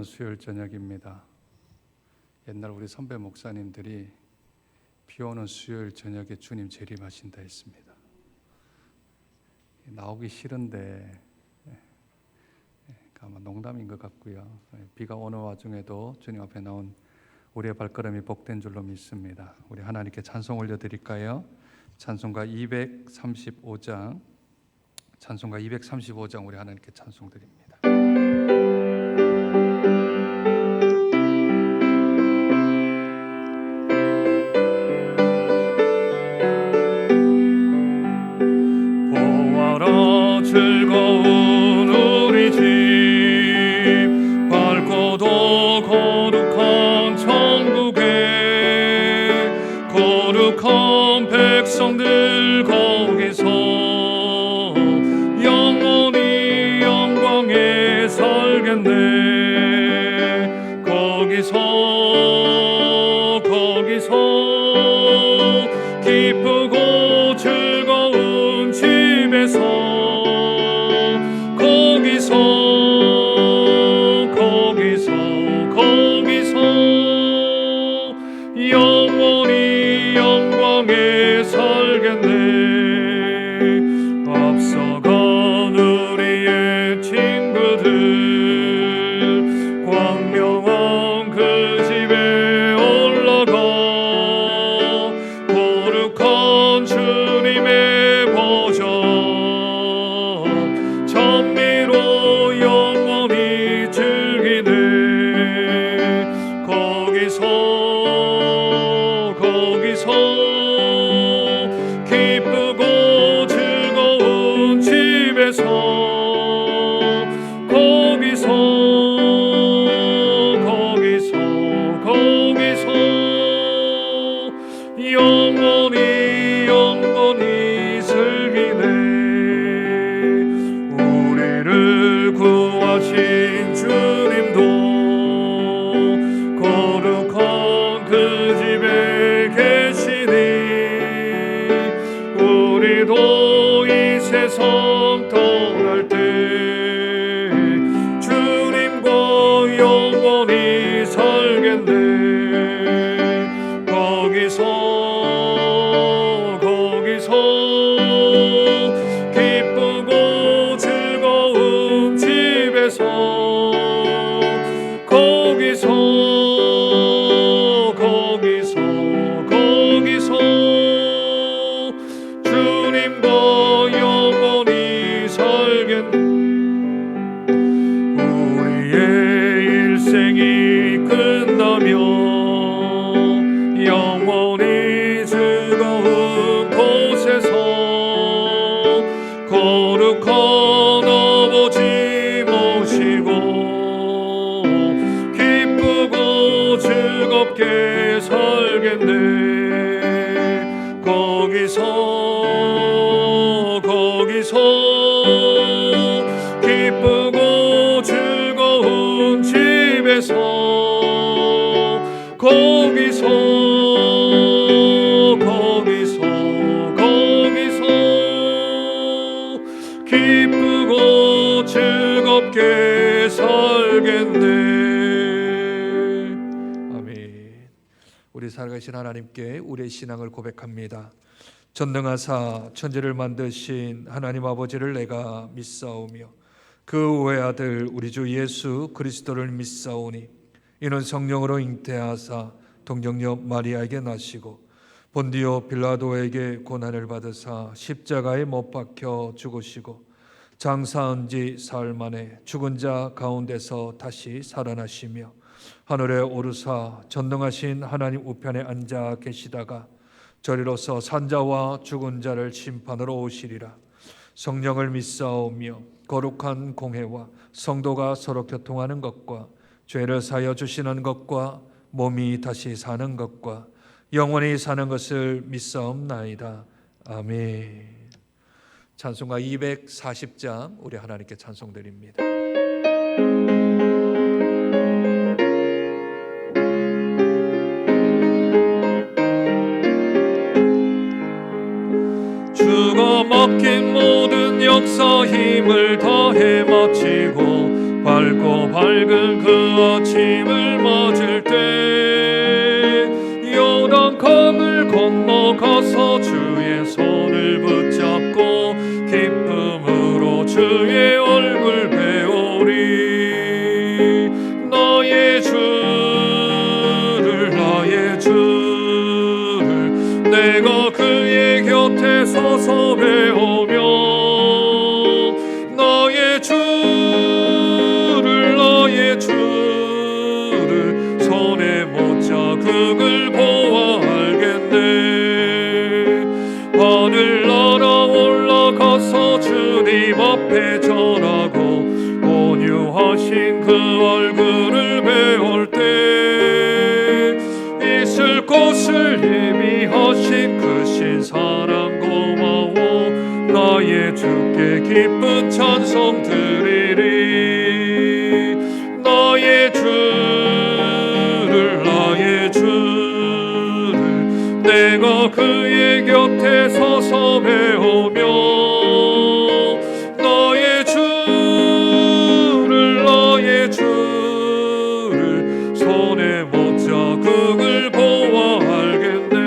오는 수요일 저녁입니다. 옛날 우리 선배 목사님들이 비 오는 수요일 저녁에 주님 재림하신다 했습니다. 나오기 싫은데 아마 농담인 것 같고요. 비가 오는 와중에도 주님 앞에 나온 우리의 발걸음이 복된 줄로 믿습니다. 우리 하나님께 찬송 올려드릴까요? 찬송가 235장 우리 하나님께 찬송드립니다. 보아라 즐거운 우리 집 밝고도 거룩한 천국에 거룩한 백성들 거기서 영원히 영광에 살겠네. 거기서 기쁘고 즐거운 집에서 거기서 영원히 영광에 살겠네. 앞서간 우리의 친구들 광명한 그 집에 올라가 거룩한 주님의 보좌 찬미로 영원히 즐기네. 거기서 기쁘고 즐거운 집에서 거기서 영원히 즐기네. 우리를 구하신 주님도 거룩한 그 집에 계시니 우리도 이 세상 떠날 때 주님과 영원히 살겠네. 거기서 기쁘고 즐거운 집에서 거기서 주님과 영원히 살겠네. 우리의 일생이 끝나면 영원히 즐거운 곳에서 거룩한 아버지 모시고 기쁘고 즐겁게 살겠네. 거기서 기쁘고 즐거운 집에서 거기서 기쁘고 즐겁게 살겠네. 아멘. 우리 살아계신 하나님께 우리의 신앙을 고백합니다. 전능하사 천지를 만드신 하나님 아버지를 내가 믿사오며 그 외아들 우리 주 예수 그리스도를 믿사오니 이는 성령으로 잉태하사 동정녀 마리아에게 나시고 본디오 빌라도에게 고난을 받으사 십자가에 못 박혀 죽으시고 장사한 지 사흘 만에 죽은 자 가운데서 다시 살아나시며 하늘에 오르사 전능하신 하나님 우편에 앉아 계시다가 저리로서 산자와 죽은 자를 심판으로 오시리라. 성령을 믿사오며 거룩한 공회와 성도가 서로 교통하는 것과 죄를 사하여 주시는 것과 몸이 다시 사는 것과 영원히 사는 것을 믿사옵나이다. 아멘. 찬송가 240장 우리 하나님께 찬송드립니다. 주가 맡긴 모든 역사 힘을 다해 마치고 맑고 밝은 그 아침을 맞을 때 요단강을 건너가서 주의 손을 붙잡고 기쁨으로 주의 얼굴 배우리. 나의 주를 내가 그의 곁에 서서 배우며 나의 주를 손에 못 자극을 보아 알겠네. 하늘나라 올라가서 주님 앞에 전하고 온유하신 그 얼굴을 배울 때 있을 곳을 예비하신 그 신사랑 고마워 나의 주께 기쁜 찬송 드리리. 나의 주를 내가 그의 곁에 서서 배우며 나의 주를 손에 못 자극을 보아 알겠네.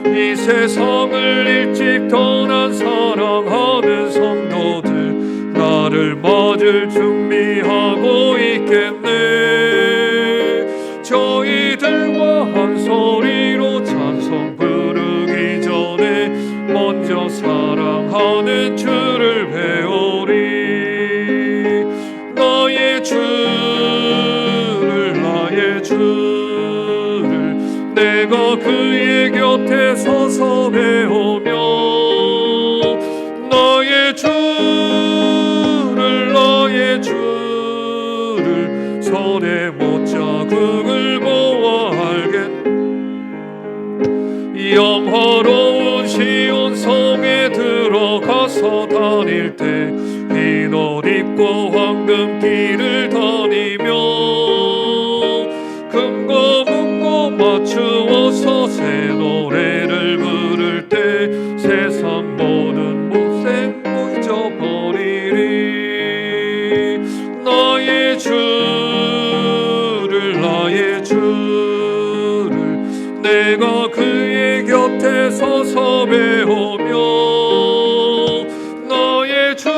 이 세상을 일찍 떠난 사랑하는 성도들 나를 맞을 준비하고 있겠네. 저희들과 한 소리로 찬송 부르기 전에 먼저 사랑하는 주를 배우리. 나의 주를 내가 그의 곁에 서서 배우며 나의 주를 손에 못 자극을 보아 알겠네. 영화로운 시온 성에 들어가서 다닐 때 흰 옷 입고 황금길을 다니며 금고 문고 맞추어서 새 노래를 부를 때 세상 모든 못생고 잊어버리리. 나의 주를 내가 그의 곁에 서서 배우며 나의 주를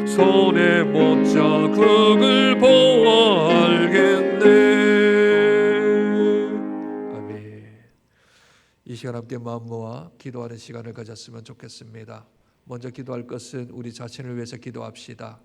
손에 못 자극을 보아 알겠네. 아멘. 이 시간 함께 마음 모아 기도하는 시간을 가졌으면 좋겠습니다. 먼저 기도할 것은 우리 자신을 위해서 기도합시다.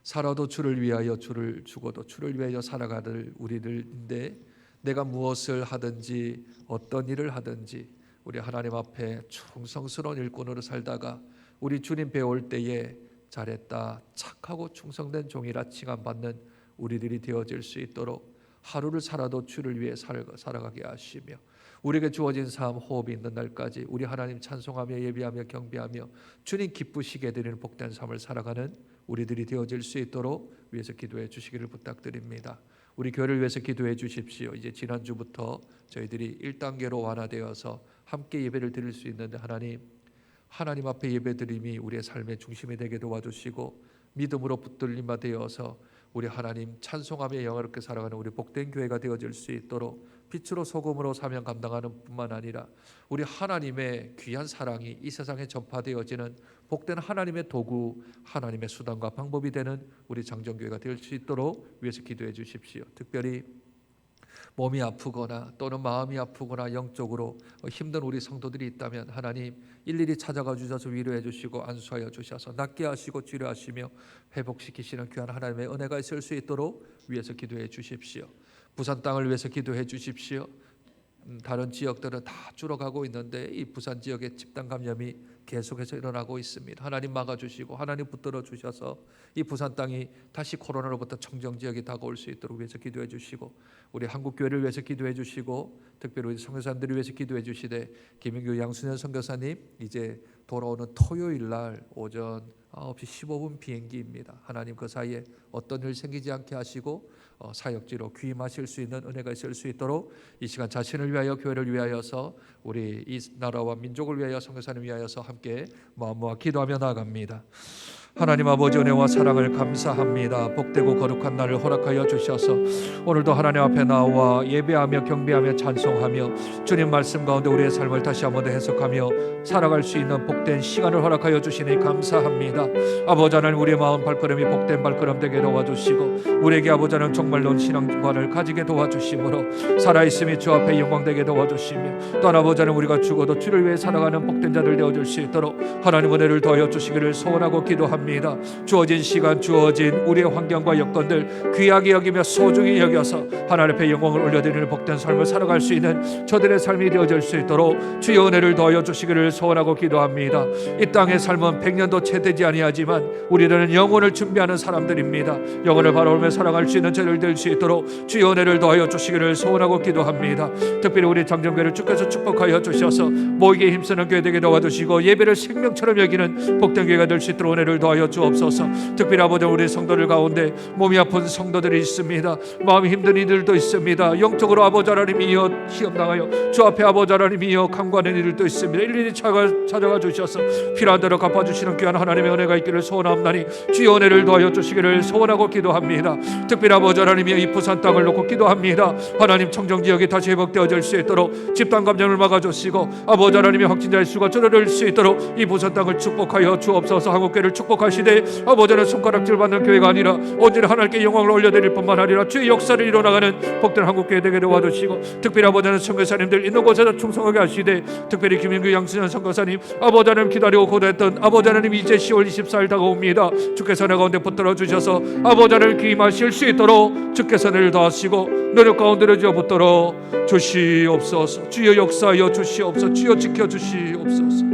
살아도 주를 위하여 주를 죽어도 주를 위하여 살아가는 우리들인데 내가 무엇을 하든지 어떤 일을 하든지 우리 하나님 앞에 충성스러운 일꾼으로 살다가 우리 주님 배울 때에 잘했다 착하고 충성된 종이라 칭함받는 우리들이 되어질 수 있도록 하루를 살아도 주를 위해 살아가게 하시며 우리에게 주어진 삶 호흡이 있는 날까지 우리 하나님 찬송하며 예비하며 경배하며 주님 기쁘시게 드리는 복된 삶을 살아가는 우리들이 되어질 수 있도록 위해서 기도해 주시기를 부탁드립니다. 우리 교회를 위해서 기도해 주십시오. 이제 지난주부터 저희들이 1단계로 완화되어서 함께 예배를 드릴 수 있는데 하나님 앞에 예배드림이 우리의 삶의 중심이 되게 도와주시고 믿음으로 붙들림바 되어서 우리 하나님 찬송하며 영화롭게 살아가는 우리 복된 교회가 되어질 수 있도록 빛으로 소금으로 사명 감당하는 뿐만 아니라 우리 하나님의 귀한 사랑이 이 세상에 전파되어지는 복된 하나님의 도구, 하나님의 수단과 방법이 되는 우리 장정교회가 될 수 있도록 위해서 기도해 주십시오. 특별히 몸이 아프거나 또는 마음이 아프거나 영적으로 힘든 우리 성도들이 있다면 하나님 일일이 찾아가 주셔서 위로해 주시고 안수하여 주셔서 낫게 하시고 치료하시며 회복시키시는 귀한 하나님의 은혜가 있을 수 있도록 위해서 기도해 주십시오. 부산 땅을 위해서 기도해 주십시오. 다른 지역들은 다 줄어가고 있는데 이 부산 지역의 집단 감염이 계속해서 일어나고 있습니다. 하나님 막아주시고 하나님 붙들어 주셔서 이 부산 땅이 다시 코로나로부터 청정 지역이 다가올 수 있도록 위해서 기도해 주시고 우리 한국교회를 위해서 기도해 주시고 특별히 우리 선교사님들을 위해서 기도해 주시되 김인규 양순현 선교사님 이제 돌아오는 토요일 날 오전 9시 15분 비행기입니다. 하나님 그 사이에 어떤 일 생기지 않게 하시고 사역지로 귀임하실 수 있는 은혜가 있을 수 있도록 이 시간 자신을 위하여 교회를 위하여서 우리 이 나라와 민족을 위하여 선교사님 위하여서 함께 마음 모아 기도하며 나아갑니다. 하나님 아버지 은혜와 사랑을 감사합니다. 복되고 거룩한 날을 허락하여 주셔서 오늘도 하나님 앞에 나와 예배하며 경배하며 찬송하며 주님 말씀 가운데 우리의 삶을 다시 한번 더 해석하며 살아갈 수 있는 복된 시간을 허락하여 주시니 감사합니다. 아버지 하나님 우리의 마음 발걸음이 복된 발걸음 되게 도와주시고 우리에게 아버지 하나님 정말로 신앙관을 가지게 도와주심으로 살아있음이 주 앞에 영광되게 도와주시며 또 아버지 하나님 우리가 죽어도 주를 위해 살아가는 복된 자들 되어줄 수 있도록 하나님 은혜를 더하여 주시기를 소원하고 기도합니다. 주어진 시간 주어진 우리의 환경과 여건들 귀하게 여기며 소중히 여겨서 하나님 앞에 영광을 올려드리는 복된 삶을 살아갈 수 있는 저들의 삶이 되어질 수 있도록 주의 은혜를 더하여 주시기를 소원하고 기도합니다. 이 땅의 삶은 100년도 채 되지 아니하지만 우리들은 영혼을 준비하는 사람들입니다. 영혼을 바라보며 살아갈 수 있는 저들 될 수 있도록 주의 은혜를 더하여 주시기를 소원하고 기도합니다. 특별히 우리 장정교회를 주께서 축복하여 주셔서 모이기에 힘쓰는 교회 되게 도와주시고 예배를 생명처럼 여기는 복된 교회가 될 수 있도록 은혜를 더하여 주옵소서. 특별히 아버지 우리 성도들 가운데 몸이 아픈 성도들이 있습니다. 마음이 힘든 이들도 있습니다. 영적으로 아버지 하나님이여 시험당하여 주 앞에 아버지 하나님이여 간구하는 이들도 있습니다. 일일이 찾아가 주셔서 필요한 대로 갚아주시는 귀한 하나님의 은혜가 있기를 소원합나니 주의 은혜를 더하여 주시기를 소원하고 기도합니다. 특별히 아버지 하나님이여 이 부산 땅을 놓고 기도합니다. 하나님 청정지역이 다시 회복되어질 수 있도록 집단 감염을 막아주시고 아버지 하나님의 확진자의 수가 줄어들 수 있도록 이 부산 땅을 축복하여 주옵소서. 한국교회를 축복하시되 아버지는 손가락질 받는 교회가 아니라 온전히 하나님께 영광을 올려드릴 뿐만 아니라 주의 역사를 이뤄나가는 복된 한국교회 되게 도와주시고 특별히 아버지는 선교사님들 있는 곳에서 충성하게 하시되 특별히 김인규 양순현 선교사님 아버지 하나님 기다리고 고대했던 아버지 하나님 이제 10월 24일 다가옵니다. 주께서 내 가운데 붙들어 주셔서 아버지 하나님 기임하실 수 있도록 주께서 내를 더하시고 노력 가운데로 주여 붙들어 주시옵소서. 주여 역사하여 주시옵소서. 주여 지켜 주시옵소서.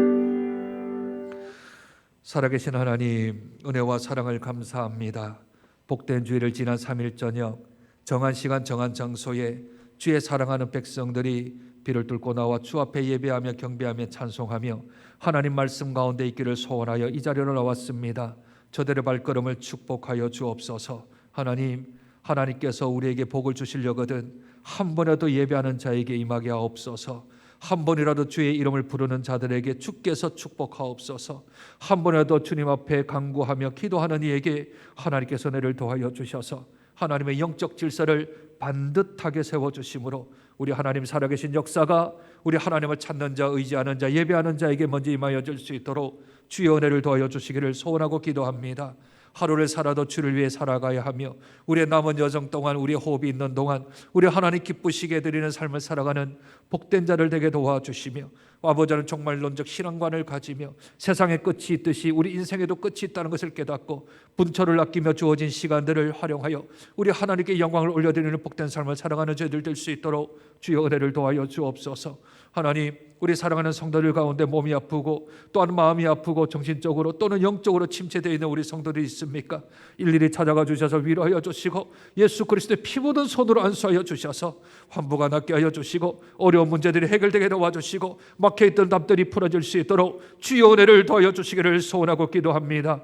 살아계신 하나님 은혜와 사랑을 감사합니다. 복된 주일을 지난 3일 저녁 정한 시간 정한 장소에 주의 사랑하는 백성들이 비를 뚫고 나와 주 앞에 예배하며 경배하며 찬송하며 하나님 말씀 가운데 있기를 소원하여 이 자리로 나왔습니다. 저들의 발걸음을 축복하여 주옵소서. 하나님께서 우리에게 복을 주시려거든 한 번이라도 예배하는 자에게 임하게 하옵소서. 한 번이라도 주의 이름을 부르는 자들에게 주께서 축복하옵소서. 한 번이라도 주님 앞에 간구하며 기도하는 이에게 하나님께서 은혜를 더하여 주셔서 하나님의 영적 질서를 반듯하게 세워주심으로 우리 하나님 살아계신 역사가 우리 하나님을 찾는 자, 의지하는 자, 예배하는 자에게 먼저 임하여 줄 수 있도록 주의 은혜를 더하여 주시기를 소원하고 기도합니다. 하루를 살아도 주를 위해 살아가야 하며 우리의 남은 여정 동안 우리의 호흡이 있는 동안 우리 하나님 기쁘시게 드리는 삶을 살아가는 복된 자를 되게 도와주시며 아버지는 정말론적 신앙관을 가지며 세상의 끝이 있듯이 우리 인생에도 끝이 있다는 것을 깨닫고 분초를 아끼며 주어진 시간들을 활용하여 우리 하나님께 영광을 올려드리는 복된 삶을 살아가는 저희들 될 수 있도록 주의 은혜를 도와여 주옵소서. 하나님 우리 사랑하는 성도들 가운데 몸이 아프고 또한 마음이 아프고 정신적으로 또는 영적으로 침체되어 있는 우리 성도들이 있습니까? 일일이 찾아가 주셔서 위로하여 주시고 예수 그리스도의 피 묻은 손으로 안수하여 주셔서 환부가 낫게 하여 주시고 어려운 문제들이 해결되게 도와주시고 막혀있던 답들이 풀어질 수 있도록 주의 은혜를 더하여 주시기를 소원하고 기도합니다.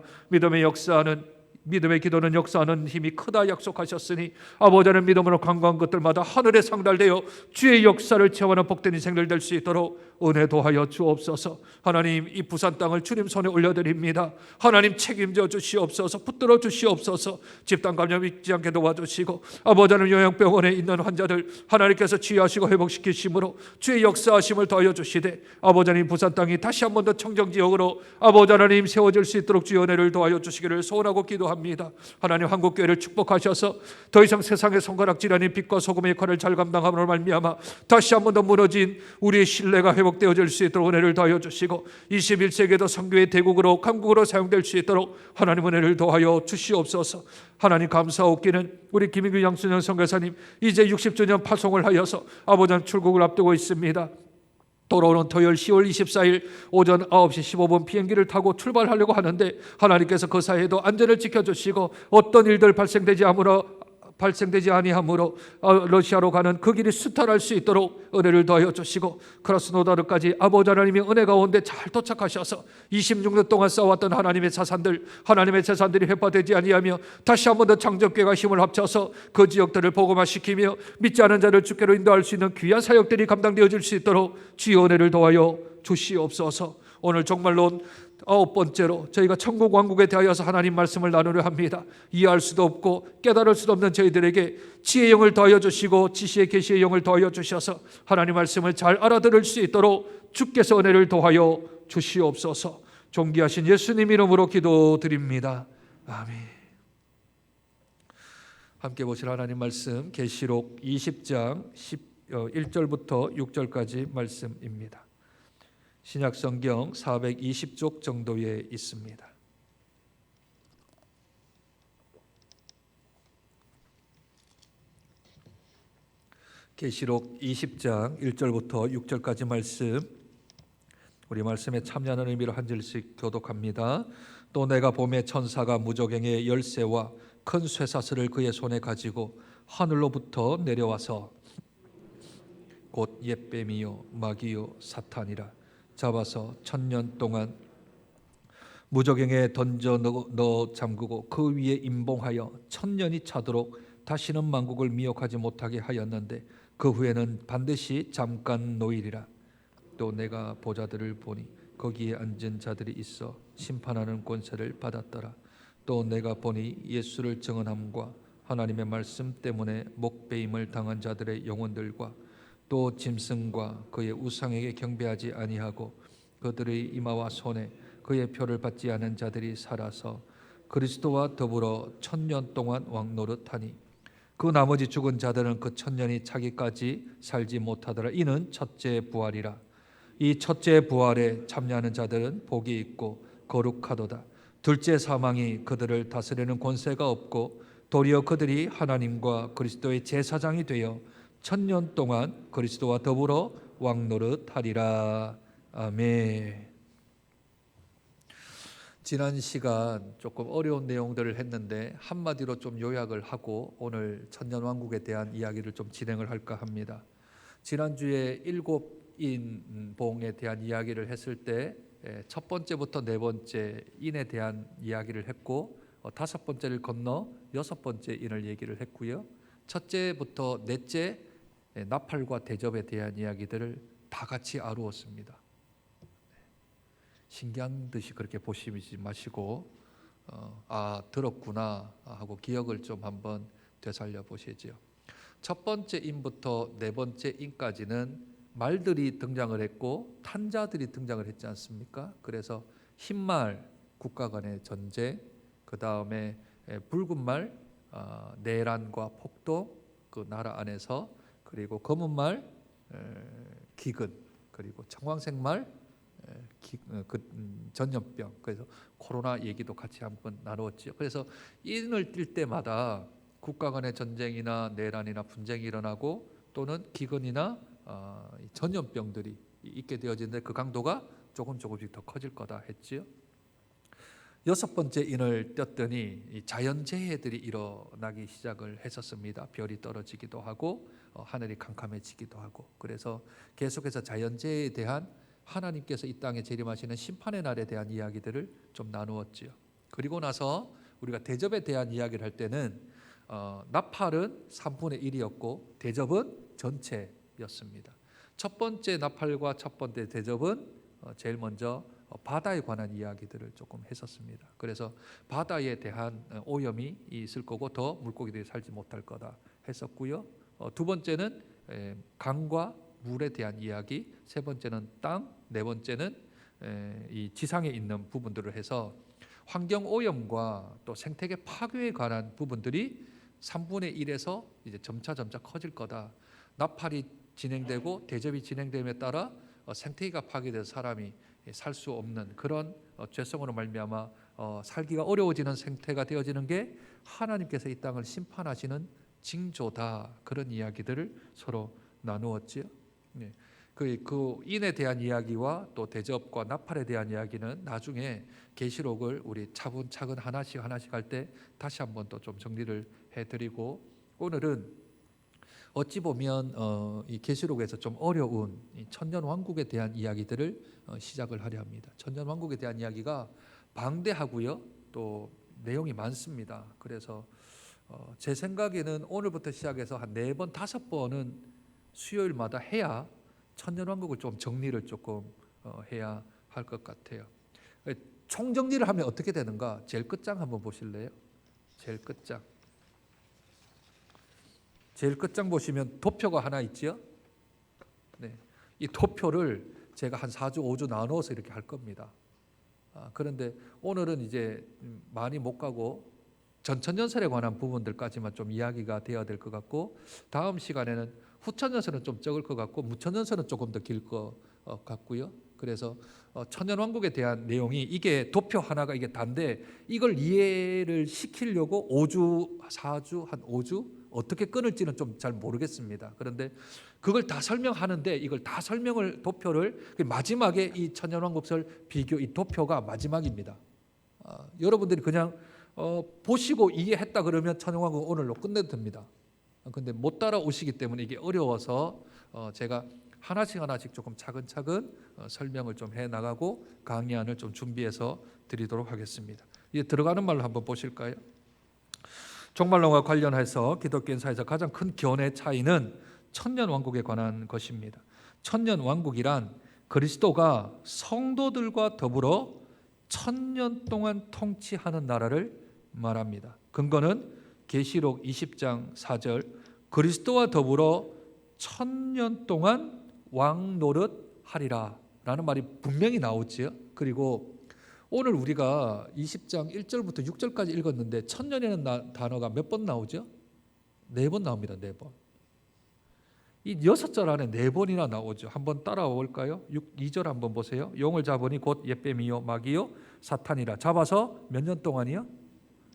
믿음의 기도는 역사하는 힘이 크다 약속하셨으니 아버지는 믿음으로 간구한 것들마다 하늘에 상달되어 주의 역사를 체험하는 복된 인생들 될 수 있도록 은혜 도하여 주옵소서. 하나님 이 부산 땅을 주님 손에 올려드립니다. 하나님 책임져 주시옵소서. 붙들어 주시옵소서. 집단 감염 있지 않게 도와주시고 아버지는 요양병원에 있는 환자들 하나님께서 치유하시고 회복시키심으로 주의 역사하심을 더하여 주시되 아버지는 부산 땅이 다시 한 번 더 청정지역으로 아버지 하나님 세워질 수 있도록 주의 은혜를 더하여 주시기를 소원하고 기도합니다. 하나님 한국교회를 축복하셔서 더 이상 세상의 손가락질 아닌 빛과 소금의 역할을 잘 감당함으로 말미암아 다시 한 번 더 무너진 우리의 신뢰가 회복되어질 수 있도록 은혜를 더하여 주시고 21세기에도 선교의 대국으로 강국으로 사용될 수 있도록 하나님 은혜를 더하여 주시옵소서. 하나님 감사옵기는 우리 김인규 양순영 선교사님 이제 60주년 파송을 하여서 아버지는 출국을 앞두고 있습니다. 돌아오는 토요일 10월 24일 오전 9시 15분 비행기를 타고 출발하려고 하는데 하나님께서 그 사이에도 안전을 지켜주시고 어떤 일들 발생되지 발생되지 아니하므로 러시아로 가는 그 길이 수탈할 수 있도록 은혜를 더하여 주시고, 크라스노다르까지 아버지 하나님의 은혜 가운데 잘 도착하셔서 26년 동안 쌓아왔던 하나님의 재산들이 회파되지 아니하며 다시 한 번 더 창조교회가 힘을 합쳐서 그 지역들을 복음화시키며 믿지 않은 자를 주께로 인도할 수 있는 귀한 사역들이 감당되어질 수 있도록 주의 은혜를 더하여 주시옵소서. 오늘 정말로 9번째로 저희가 천국 왕국에 대하여서 하나님 말씀을 나누려 합니다. 이해할 수도 없고 깨달을 수도 없는 저희들에게 지혜의 영을 더하여 주시고 지시의 계시의 영을 더하여 주셔서 하나님 말씀을 잘 알아들을 수 있도록 주께서 은혜를 더하여 주시옵소서. 존귀하신 예수님 이름으로 기도드립니다. 아멘. 함께 보실 하나님 말씀 계시록 20장 1절부터 6절까지 말씀입니다. 신약성경 420쪽 정도에 있습니다. 계시록 20장 1절부터 6절까지 말씀, 우리 말씀에 참여하는 의미로 한 절씩 교독합니다. 또 내가 봄에 천사가 무저갱의 열쇠와 큰 쇠사슬을 그의 손에 가지고 하늘로부터 내려와서 곧 옛뱀이요 마귀요 사탄이라 잡아서 1000년 동안 무저갱에 던져 넣어 잠그고 그 위에 임봉하여 1000년이 차도록 다시는 만국을 미혹하지 못하게 하였는데 그 후에는 반드시 잠깐 노일이라. 또 내가 보좌들을 보니 거기에 앉은 자들이 있어 심판하는 권세를 받았더라. 또 내가 보니 예수를 증언함과 하나님의 말씀 때문에 목배임을 당한 자들의 영혼들과 또 짐승과 그의 우상에게 경배하지 아니하고 그들의 이마와 손에 그의 표를 받지 않은 자들이 살아서 그리스도와 더불어 1000년 동안 왕노릇하니 그 나머지 죽은 자들은 그 1000년이 차기까지 살지 못하더라. 이는 첫째 부활이라. 이 첫째 부활에 참여하는 자들은 복이 있고 거룩하도다. 둘째 사망이 그들을 다스리는 권세가 없고 도리어 그들이 하나님과 그리스도의 제사장이 되어 1000년 동안 그리스도와 더불어 왕노릇하리라. 아멘. 지난 시간 조금 어려운 내용들을 했는데 한마디로 좀 요약을 하고 오늘 천년왕국에 대한 이야기를 좀 진행을 할까 합니다. 지난주에 7인봉에 대한 이야기를 했을 때 첫 번째부터 네 번째 인에 대한 이야기를 했고, 다섯 번째를 건너 여섯 번째 인을 얘기를 했고요. 첫째부터 넷째 나팔과 대접에 대한 이야기들을 다 같이 아루었습니다. 신기한 듯이 그렇게 보시지 마시고 들었구나 하고 기억을 좀 한번 되살려 보시죠. 첫 번째 인부터 네 번째 인까지는 말들이 등장을 했고 탄자들이 등장을 했지 않습니까? 그래서 흰말 국가 간의 전쟁, 그 다음에 붉은 말 내란과 폭동 그 나라 안에서, 그리고 검은 말 기근, 그리고 청황색 말 전염병, 그래서 코로나 얘기도 같이 한번 나누었죠. 그래서 인을 띌 때마다 국가 간의 전쟁이나 내란이나 분쟁이 일어나고 또는 기근이나 전염병들이 있게 되어지는데 그 강도가 조금씩 더 커질 거다 했지요. 여섯 번째 인을 떴더니 자연재해들이 일어나기 시작을 했었습니다. 별이 떨어지기도 하고 하늘이 캄캄해지기도 하고, 그래서 계속해서 자연재해에 대한 하나님께서 이 땅에 재림하시는 심판의 날에 대한 이야기들을 좀 나누었지요. 그리고 나서 우리가 대접에 대한 이야기를 할 때는 나팔은 3분의 1이었고 대접은 전체였습니다. 첫 번째 나팔과 첫 번째 대접은 제일 먼저 바다에 관한 이야기들을 조금 했었습니다. 그래서 바다에 대한 오염이 있을 거고 더 물고기들이 살지 못할 거다 했었고요. 두 번째는 강과 물에 대한 이야기, 세 번째는 땅, 네 번째는 이 지상에 있는 부분들을 해서 환경 오염과 또 생태계 파괴에 관한 부분들이 3분의 1에서 이제 점차 커질 거다. 나팔이 진행되고 대접이 진행됨에 따라 생태계가 파괴돼서 사람이 살 수 없는 그런 죄성으로 말미암아 살기가 어려워지는 생태가 되어지는 게 하나님께서 이 땅을 심판하시는 징조다. 그런 이야기들을 서로 나누었지요. 네. 그 인에 대한 이야기와 또 대접과 나팔에 대한 이야기는 나중에 계시록을 우리 차근차근 하나씩 할 때 다시 한번 또 좀 정리를 해드리고 오늘은 어찌 보면 이 계시록에서 좀 어려운 이 천년 왕국에 대한 이야기들을 시작을 하려 합니다. 천년 왕국에 대한 이야기가 방대하고요, 또 내용이 많습니다. 그래서 제 생각에는 오늘부터 시작해서 한 4번, 5번은 수요일마다 해야 천년 왕국을 좀 정리를 조금 해야 할 것 같아요. 총정리를 하면 어떻게 되는가? 제일 끝장 한번 보실래요? 제일 끝장. 제일 끝장 보시면 도표가 하나 있죠? 네. 이 도표를 제가 한 4주, 5주 나눠서 이렇게 할 겁니다. 그런데 오늘은 이제 많이 못 가고 전천년설에 관한 부분들까지만 좀 이야기가 되어야 될 것 같고, 다음 시간에는 후천년설은 좀 적을 것 같고 무천년설은 조금 더 길 것 같고요. 그래서 천년왕국에 대한 내용이 이게 도표 하나가 이게 단데 이걸 이해를 시키려고 5주, 4주, 한 5주 어떻게 끊을지는 좀 잘 모르겠습니다. 그런데 그걸 다 설명하는데 이걸 다 설명을 도표를 마지막에 이 천년왕국설 비교 이 도표가 마지막입니다. 여러분들이 그냥 보시고 이해했다 그러면 천년왕국 오늘로 끝내도 됩니다. 근데 못 따라오시기 때문에 이게 어려워서 제가 하나씩 조금 차근차근 설명을 좀 해나가고 강의안을 좀 준비해서 드리도록 하겠습니다. 이제 들어가는 말로 한번 보실까요? 종말론과 관련해서 기독교인사에서 가장 큰 견해 차이는 천년왕국에 관한 것입니다. 천년왕국이란 그리스도가 성도들과 더불어 1000년 동안 통치하는 나라를 말합니다. 근거는 계시록 20장 4절 그리스도와 더불어 1000년 동안 왕 노릇하리라 라는 말이 분명히 나오지요. 그리고 오늘 우리가 20장 1절부터 6절까지 읽었는데 천년이라는 단어가 몇 번 나오죠? 4번 나옵니다. 4번. 이 6절 안에 4번이나 나오죠. 한번 따라와 볼까요? 2절 한번 보세요. 용을 잡으니 곧 옛뱀이요 마귀요 사탄이라. 잡아서 몇 년 동안이요?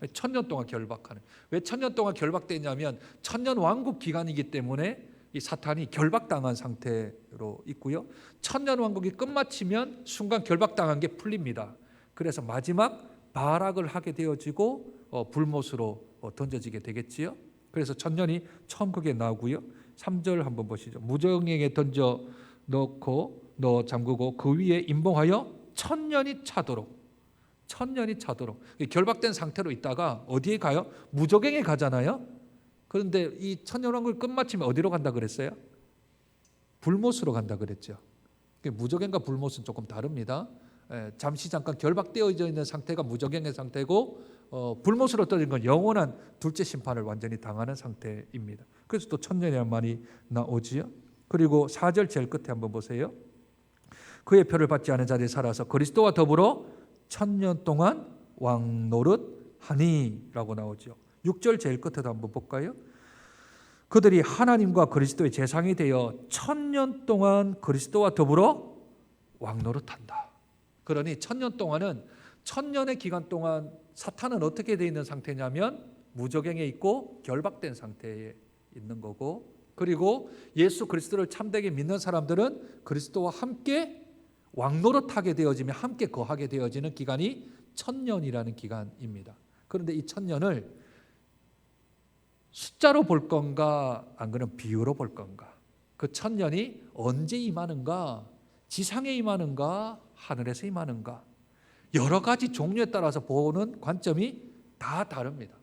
1000년 동안 결박하는. 왜 1000년 동안 결박되냐면 천년 왕국 기간이기 때문에 이 사탄이 결박당한 상태로 있고요. 천년 왕국이 끝마치면 순간 결박당한 게 풀립니다. 그래서 마지막 발악을 하게 되어지고 불못으로 던져지게 되겠지요. 그래서 천년이 처음 그게 나오고요. 3절 한번 보시죠. 무정에게 던져 넣고 넣어 잠그고 그 위에 임봉하여 천년이 차도록. 천년이 차도록. 결박된 상태로 있다가 어디에 가요? 무저갱에 가잖아요. 그런데 이 천년왕국을 끝마치면 어디로 간다 그랬어요? 불못으로 간다 그랬죠. 무저갱과 불못은 조금 다릅니다. 잠시 잠깐 결박되어져 있는 상태가 무저갱의 상태고 불못으로 떨어진 건 영원한 둘째 심판을 완전히 당하는 상태입니다. 그래서 또 천년이라는 말이 나오지요. 그리고 4절 제일 끝에 한번 보세요. 그의 표를 받지 않은 자들이 살아서 그리스도와 더불어 1000년 동안 왕노릇하니 라고 나오죠. 6절 제일 끝에도 한번 볼까요? 그들이 하나님과 그리스도의 제상이 되어 1000년 동안 그리스도와 더불어 왕노릇한다. 그러니 1000년 동안은 1000년의 기간 동안 사탄은 어떻게 되어 있는 상태냐면 무저갱에 있고 결박된 상태에 있는 거고, 그리고 예수 그리스도를 참되게 믿는 사람들은 그리스도와 함께 왕노릇하게 되어지며 함께 거하게 되어지는 기간이 1000년이라는 기간입니다. 그런데 이 1000년을 숫자로 볼 건가 안 그러면 비유로 볼 건가, 그 1000년이 언제 임하는가, 지상에 임하는가 하늘에서 임하는가, 여러 가지 종류에 따라서 보는 관점이 다 다릅니다.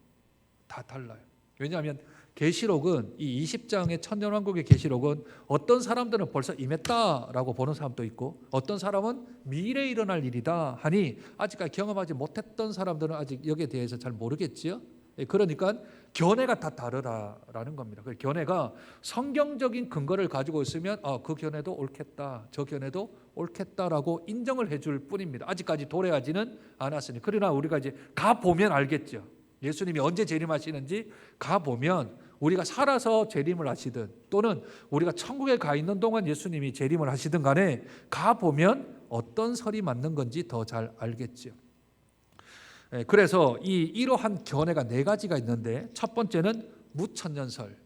다 달라요. 왜냐하면 계시록은 이 20장의 천년왕국의 계시록은 어떤 사람들은 벌써 임했다라고 보는 사람도 있고 어떤 사람은 미래에 일어날 일이다 하니 아직까지 경험하지 못했던 사람들은 아직 여기에 대해서 잘 모르겠지요. 그러니까 견해가 다 다르다라는 겁니다. 그 견해가 성경적인 근거를 가지고 있으면 그 견해도 옳겠다, 저 견해도 옳겠다라고 인정을 해줄 뿐입니다. 아직까지 도래하지는 않았으니. 그러나 우리가 이제 가 보면 알겠죠. 예수님이 언제 재림하시는지 가 보면 우리가 살아서 재림을 하시든 또는 우리가 천국에 가 있는 동안 예수님이 재림을 하시든 간에 가 보면 어떤 설이 맞는 건지 더 잘 알겠죠. 그래서 이러한 견해가 4가지가 있는데 첫 번째는 무천년설.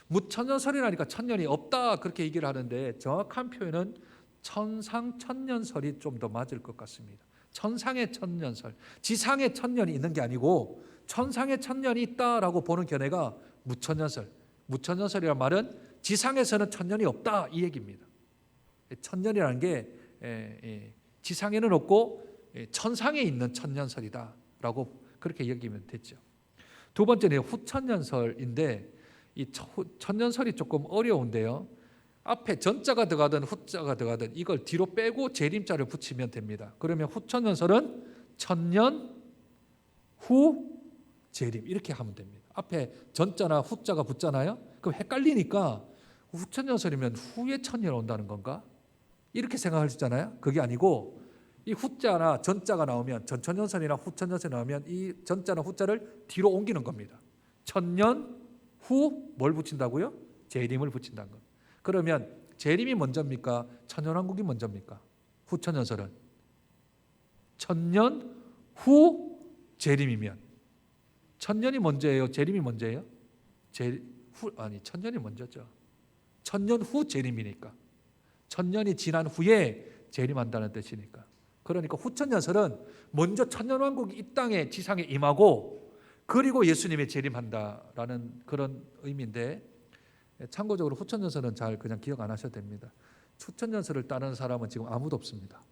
무천년설이라니까 천년이 없다 그렇게 얘기를 하는데 정확한 표현은 천상천년설이 좀 더 맞을 것 같습니다. 천상의 천년설, 지상의 천년이 있는 게 아니고 천상의 천년이 있다라고 보는 견해가 무천년설. 무천년설이란 말은 지상에서는 천년이 없다 이 얘기입니다. 천년이라는 게 지상에는 없고 천상에 있는 천년설이다라고 그렇게 여기면 되죠. 두 번째는 후천년설인데 이 천년설이 조금 어려운데요. 앞에 전자가 들어가든 후자가 들어가든 이걸 뒤로 빼고 재림자를 붙이면 됩니다. 그러면 후천년설은 천년 후 재림 이렇게 하면 됩니다. 앞에 전자나 후자가 붙잖아요. 그럼 헷갈리니까 후천년설이면 후에 천년 온다는 건가? 이렇게 생각할 수 있잖아요. 그게 아니고 이 후자나 전자가 나오면 전천년설이나 후천년설이 나오면 이 전자나 후자를 뒤로 옮기는 겁니다. 천년 후 뭘 붙인다고요? 재림을 붙인다는 것. 그러면 재림이 먼저입니까? 천년왕국이 먼저입니까? 후천년설은 천년 후 재림이면 천년이 먼저예요? 재림이 먼저예요? 천년이 먼저죠. 천년 후 재림이니까. 천년이 지난 후에 재림한다는 뜻이니까. 그러니까 후천년설은 먼저 천년왕국이 이 땅에 지상에 임하고 그리고 예수님이 재림한다라는 그런 의미인데 참고적으로 후천년설은 잘 그냥 기억 안 하셔도 됩니다. 후천년설을 따르는 사람은 지금 아무도 없습니다.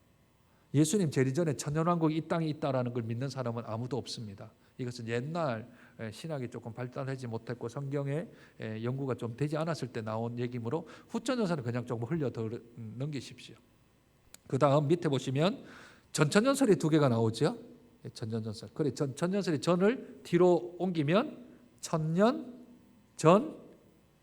예수님 재림 전에 천년왕국이 이 땅에 있다라는 걸 믿는 사람은 아무도 없습니다. 이것은 옛날 신학이 조금 발달하지 못했고 성경에 연구가 좀 되지 않았을 때 나온 얘기므로 후천년설은 그냥 조금 흘려 넘기십시오. 그 다음 밑에 보시면 전천년설이 두 개가 나오죠. 전천년설. 그래 전천년설이 전을 뒤로 옮기면 천년 전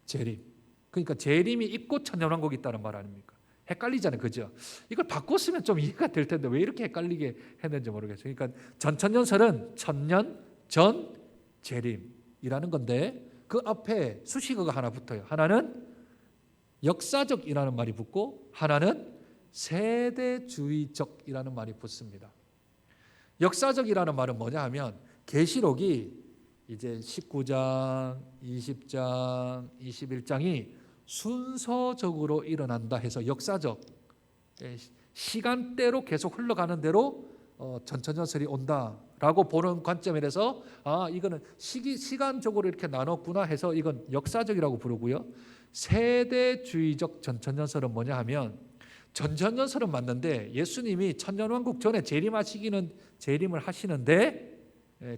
재림. 그러니까 재림이 있고 천년왕국이 있다는 말 아닙니까? 헷갈리잖아요, 그죠? 이걸 바꿨으면 좀 이해가 될 텐데 왜 이렇게 헷갈리게 했는지 모르겠어요. 그러니까 전천년설은 천년 전 재림이라는 건데 그 앞에 수식어가 하나 붙어요. 하나는 역사적이라는 말이 붙고 하나는 세대주의적이라는 말이 붙습니다. 역사적이라는 말은 뭐냐 하면 계시록이 이제 19장, 20장, 21장이 순서적으로 일어난다 해서 역사적 시간대로 계속 흘러가는 대로 전천년설이 온다라고 보는 관점에서 이거는 시간적으로 이렇게 나눴구나 해서 이건 역사적이라고 부르고요. 세대주의적 전천년설은 뭐냐 하면 전천년설은 맞는데 예수님이 천년왕국 전에 재림을 하시는데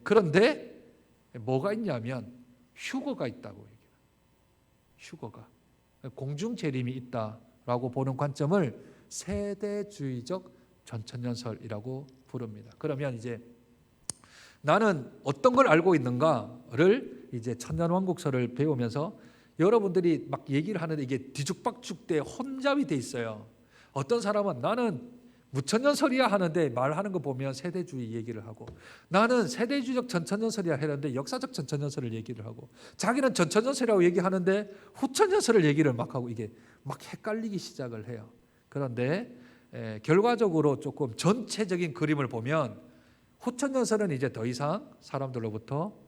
그런데 뭐가 있냐면 휴거가 있다고 얘기해요. 휴거가 공중 재림이 있다라고 보는 관점을 세대주의적 전천년설이라고 부릅니다. 그러면 이제 나는 어떤 걸 알고 있는가를 이제 천년왕국설을 배우면서 여러분들이 막 얘기를 하는데 이게 뒤죽박죽돼 혼잡이 돼 있어요. 어떤 사람은 나는 무천년설이야 하는데 말하는 거 보면 세대주의 얘기를 하고 나는 세대주의적 전천년설이야 하는데 역사적 전천년설을 얘기를 하고 자기는 전천년설이라고 얘기하는데 후천년설을 얘기를 막 하고 이게 막 헷갈리기 시작을 해요. 그런데 결과적으로 조금 전체적인 그림을 보면 후천년설은 이제 더 이상 사람들로부터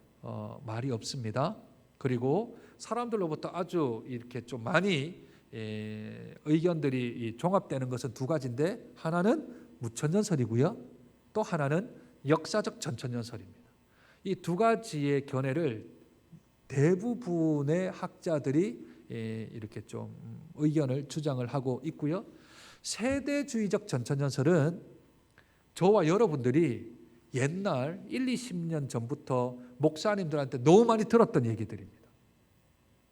말이 없습니다. 그리고 사람들로부터 아주 이렇게 좀 많이 의견들이 종합되는 것은 두 가지인데 하나는 무천년설이고요. 또 하나는 역사적 전천년설입니다. 이 두 가지의 견해를 대부분의 학자들이 이렇게 좀 의견을 주장을 하고 있고요. 세대주의적 전천년설은 저와 여러분들이 옛날 1, 20년 전부터 목사님들한테 너무 많이 들었던 얘기들입니다.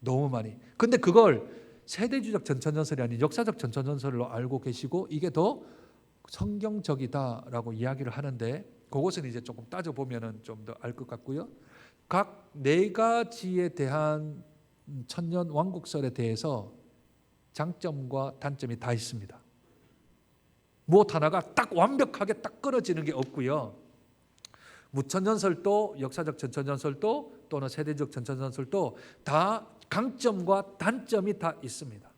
너무 많이. 근데 그걸 세대주의적 전천년설이 아닌 역사적 전천년설로 알고 계시고 이게 더 성경적이다라고 이야기를 하는데 그것은 이제 조금 따져보면 좀 더 알 것 같고요. 각 네 가지에 대한 천년왕국설에 대해서 장점과 단점이 다 있습니다. 무엇 하나가 딱 완벽하게 딱 끊어지는 게 없고요. 무천년설도 역사적 전천년설도 또는 세대적 전천년설도 다 강점과 단점이 다 있습니다.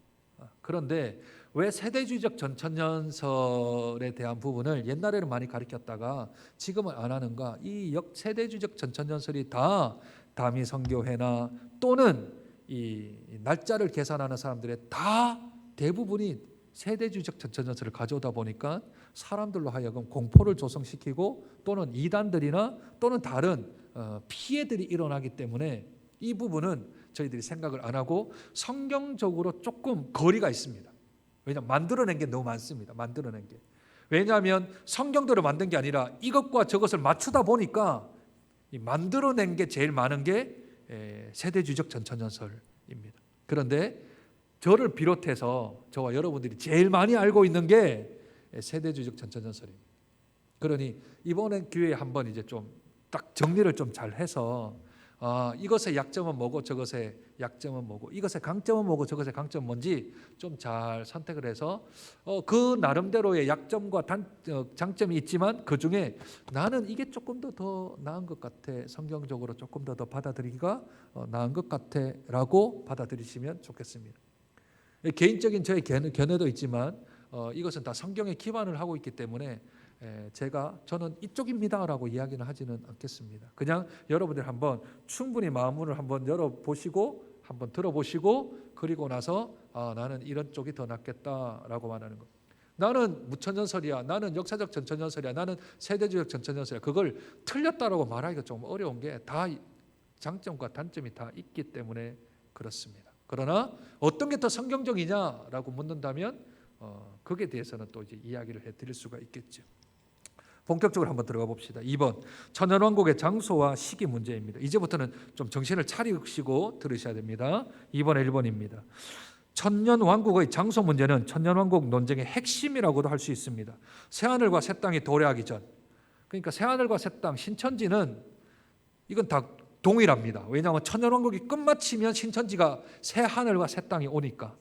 그런데 왜 세대주의적 전천년설에 대한 부분을 옛날에는 많이 가르쳤다가 지금은 안 하는가? 이 세대주의적 전천년설이 다 다미선교회나 또는 이 날짜를 계산하는 사람들의 다 대부분이 세대주의적 전천년설을 가져오다 보니까 사람들로 하여금 공포를 조성시키고 또는 이단들이나 또는 다른 피해들이 일어나기 때문에 이 부분은 저희들이 생각을 안 하고 성경적으로 조금 거리가 있습니다. 왜냐하면 만들어낸 게 너무 많습니다. 만들어낸 게. 왜냐하면 성경대로 만든 게 아니라 이것과 저것을 맞추다 보니까 이 만들어낸 게 제일 많은 게 세대주의적 전천연설입니다. 그런데 저를 비롯해서 저와 여러분들이 제일 많이 알고 있는 게 세대주의적 전천연설입니다. 그러니 이번에 기회에 한번 이제 좀 딱 정리를 좀 잘 해서 이것의 약점은 뭐고 저것의 약점은 뭐고 이것의 강점은 뭐고 저것의 강점은 뭔지 좀 잘 선택을 해서 그 나름대로의 약점과 장점이 있지만 그 중에 나는 이게 조금 더 나은 것 같아, 성경적으로 조금 더 받아들이기가 나은 것 같아 라고 받아들이시면 좋겠습니다. 개인적인 저의 견해도 있지만 이것은 다 성경에 기반을 하고 있기 때문에 저는 이쪽입니다라고 이야기는 하지는 않겠습니다. 그냥 여러분들 한번 충분히 마음문을 한번 열어보시고 한번 들어보시고 그리고 나서 나는 이런 쪽이 더 낫겠다라고 말하는 것. 나는 무천년설이야, 나는 역사적 전천년설이야, 나는 세대주의적 전천년설이야. 그걸 틀렸다라고 말하기가 좀 어려운 게 다 장점과 단점이 다 있기 때문에 그렇습니다. 그러나 어떤 게 더 성경적이냐라고 묻는다면 거기에 대해서는 또 이제 이야기를 해드릴 수가 있겠죠. 본격적으로 한번 들어가 봅시다. 2번 천년왕국의 장소와 시기 문제입니다. 이제부터는 좀 정신을 차리시고 들으셔야 됩니다. 2번에 1번입니다. 천년왕국의 장소 문제는 천년왕국 논쟁의 핵심이라고도 할 수 있습니다. 새하늘과 새 땅이 도래하기 전, 그러니까 새하늘과 새 땅, 신천지는 이건 다 동일합니다. 왜냐하면 천년왕국이 끝마치면 신천지가 새하늘과 새 땅이 오니까.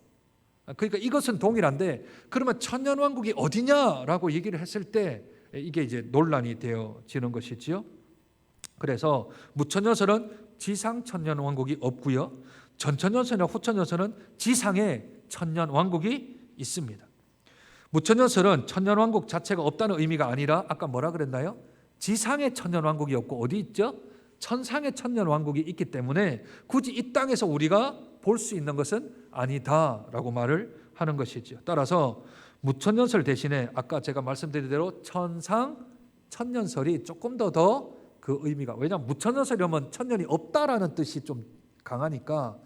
그러니까 이것은 동일한데 그러면 천년왕국이 어디냐라고 얘기를 했을 때 이게 이제 논란이 되어지는 것이지요. 그래서 무천년설은 지상 천년왕국이 없고요, 전천년설이나 후천년설은 지상에 천년왕국이 있습니다. 무천년설은 천년왕국 자체가 없다는 의미가 아니라 아까 뭐라 그랬나요? 지상에 천년왕국이 없고 어디 있죠? 천상에 천년왕국이 있기 때문에 굳이 이 땅에서 우리가 볼 수 있는 것은 아니다라고 말을 하는 것이죠. 따라서 무천년설 대신에 아까 제가 말씀드린 대로 천상 천년설이 조금 더 그 의미가, 왜냐하면 무천년설이면 천년이 없다라는 뜻이 좀 강하니까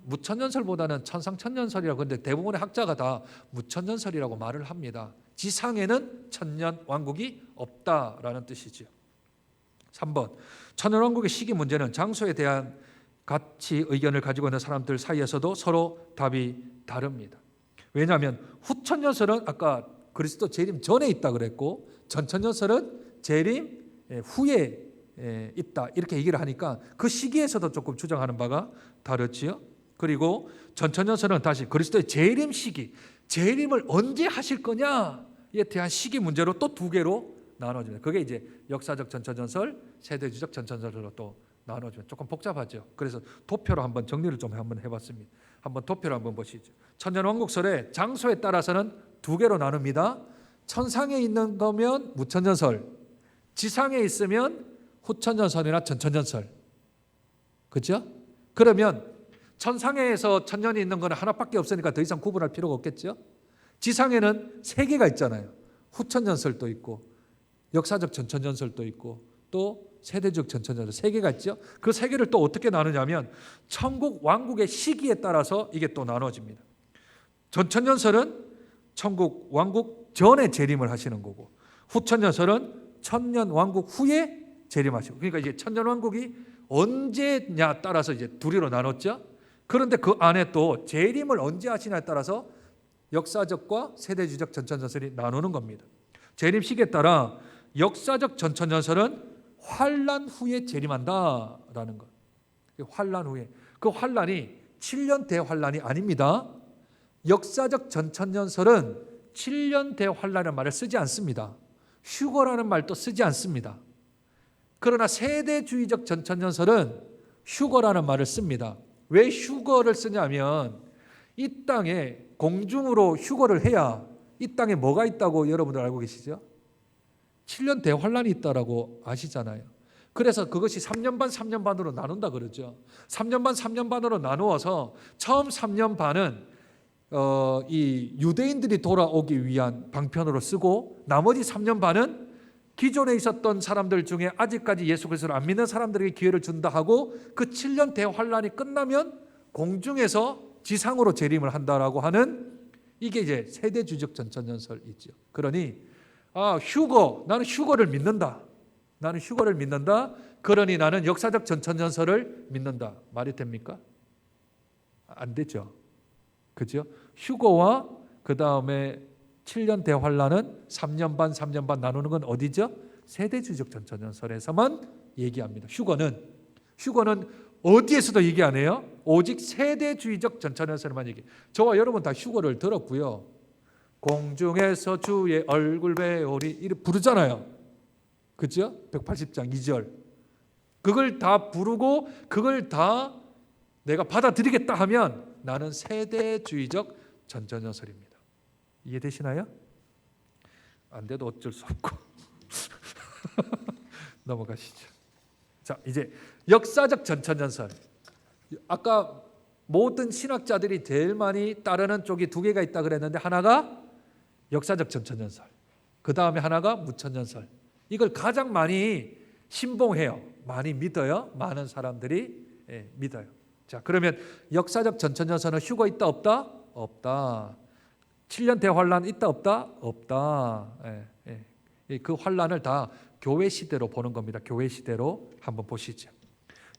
무천년설보다는 천상 천년설이라고. 근데 대부분의 학자가 다 무천년설이라고 말을 합니다. 지상에는 천년 왕국이 없다라는 뜻이죠. 3번 천년왕국의 시기 문제는 장소에 대한 같이 의견을 가지고 있는 사람들 사이에서도 서로 답이 다릅니다. 왜냐하면 후천년설은 아까 그리스도 재림 전에 있다 그랬고 전천년설은 재림 후에 있다 이렇게 얘기를 하니까 그 시기에서도 조금 주장하는 바가 다르지요. 그리고 전천년설은 다시 그리스도의 재림 시기, 재림을 언제 하실 거냐에 대한 시기 문제로 또 두 개로 나눠집니다. 그게 이제 역사적 전천년설, 세대주의적 전천년설로 또 나눠지면 조금 복잡하죠. 그래서 도표로 한번 정리를 좀 한번 해봤습니다. 한번 도표를 한번 보시죠. 천년왕국설의 장소에 따라서는 두 개로 나눕니다. 천상에 있는 거면 무천년설, 지상에 있으면 후천년설이나 전천년설. 그렇죠? 그러면 천상에서 천년이 있는 거는 하나밖에 없으니까 더 이상 구분할 필요가 없겠죠? 지상에는 세 개가 있잖아요. 후천년설도 있고 역사적 전천년설도 있고 또 세대적 전천년설 세 개가 있죠. 그 세 개를 또 어떻게 나누냐면 천국 왕국의 시기에 따라서 이게 또 나눠집니다. 전천년설은 천국 왕국 전에 재림을 하시는 거고 후천년설은 천년 왕국 후에 재림하시고, 그러니까 이제 천년 왕국이 언제냐 따라서 이제 두리로 나눴죠. 그런데 그 안에 또 재림을 언제 하시냐에 따라서 역사적과 세대주의적 전천년설이 나누는 겁니다. 재림 시기에 따라 역사적 전천년설은 환란 후에 재림한다라는 것. 환란 후에. 그 환란이 7년 대환란이 아닙니다. 역사적 전천년설은 7년 대환란이라는 말을 쓰지 않습니다. 휴거라는 말도 쓰지 않습니다. 그러나 세대주의적 전천년설은 휴거라는 말을 씁니다. 왜 휴거를 쓰냐면 이 땅에 공중으로 휴거를 해야 이 땅에 뭐가 있다고 여러분들 알고 계시죠? 7년 대환란이 있다라고 아시잖아요. 그래서 그것이 3년 반 3년 반으로 나눈다 그러죠. 3년 반 3년 반으로 나누어서 처음 3년 반은 이 유대인들이 돌아오기 위한 방편으로 쓰고 나머지 3년 반은 기존에 있었던 사람들 중에 아직까지 예수 그리스도를 안 믿는 사람들에게 기회를 준다 하고 그 7년 대환란이 끝나면 공중에서 지상으로 재림을 한다라고 하는 이게 이제 세대주의적 전천연설이죠. 그러니 나는 휴거를 믿는다. 나는 휴거를 믿는다. 그러니 나는 역사적 전천연설을 믿는다. 말이 됩니까? 안 되죠. 그죠? 휴거와 그 다음에 7년 대환란은 3년 반 나누는 건 어디죠? 세대주의적 전천연설에서만 얘기합니다. 휴거는 어디에서도 얘기 안 해요. 오직 세대주의적 전천연설만 얘기해요. 저와 여러분 다 휴거를 들었고요. 공중에서 주의 얼굴 배우리 이렇게 부르잖아요. 그죠? 180장 2절. 그걸 다 부르고 그걸 다 내가 받아들이겠다 하면 나는 세대주의적 전천연설입니다. 이해되시나요? 안 돼도 어쩔 수 없고 넘어가시죠. 자, 이제 역사적 전천연설. 아까 모든 신학자들이 제일 많이 따르는 쪽이 두 개가 있다 그랬는데 하나가 역사적 전천연설, 그 다음에 하나가 무천연설. 이걸 가장 많이 신봉해요. 많이 믿어요. 많은 사람들이 믿어요. 자, 그러면 역사적 전천연설은 휴거 있다 없다? 없다. 7년 대환란 있다 없다? 없다. 그 환란을 다 교회 시대로 보는 겁니다. 교회 시대로 한번 보시죠.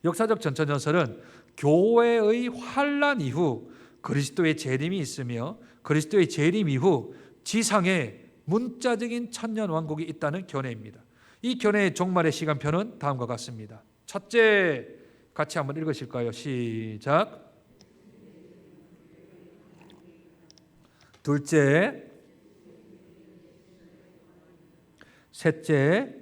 역사적 전천연설은 교회의 환란 이후 그리스도의 재림이 있으며 그리스도의 재림 이후 지상에 문자적인 천년 왕국이 있다는 견해입니다. 이 견해의 종말의 시간표는 다음과 같습니다. 첫째, 같이 한번 읽으실까요? 시작. 둘째, 셋째,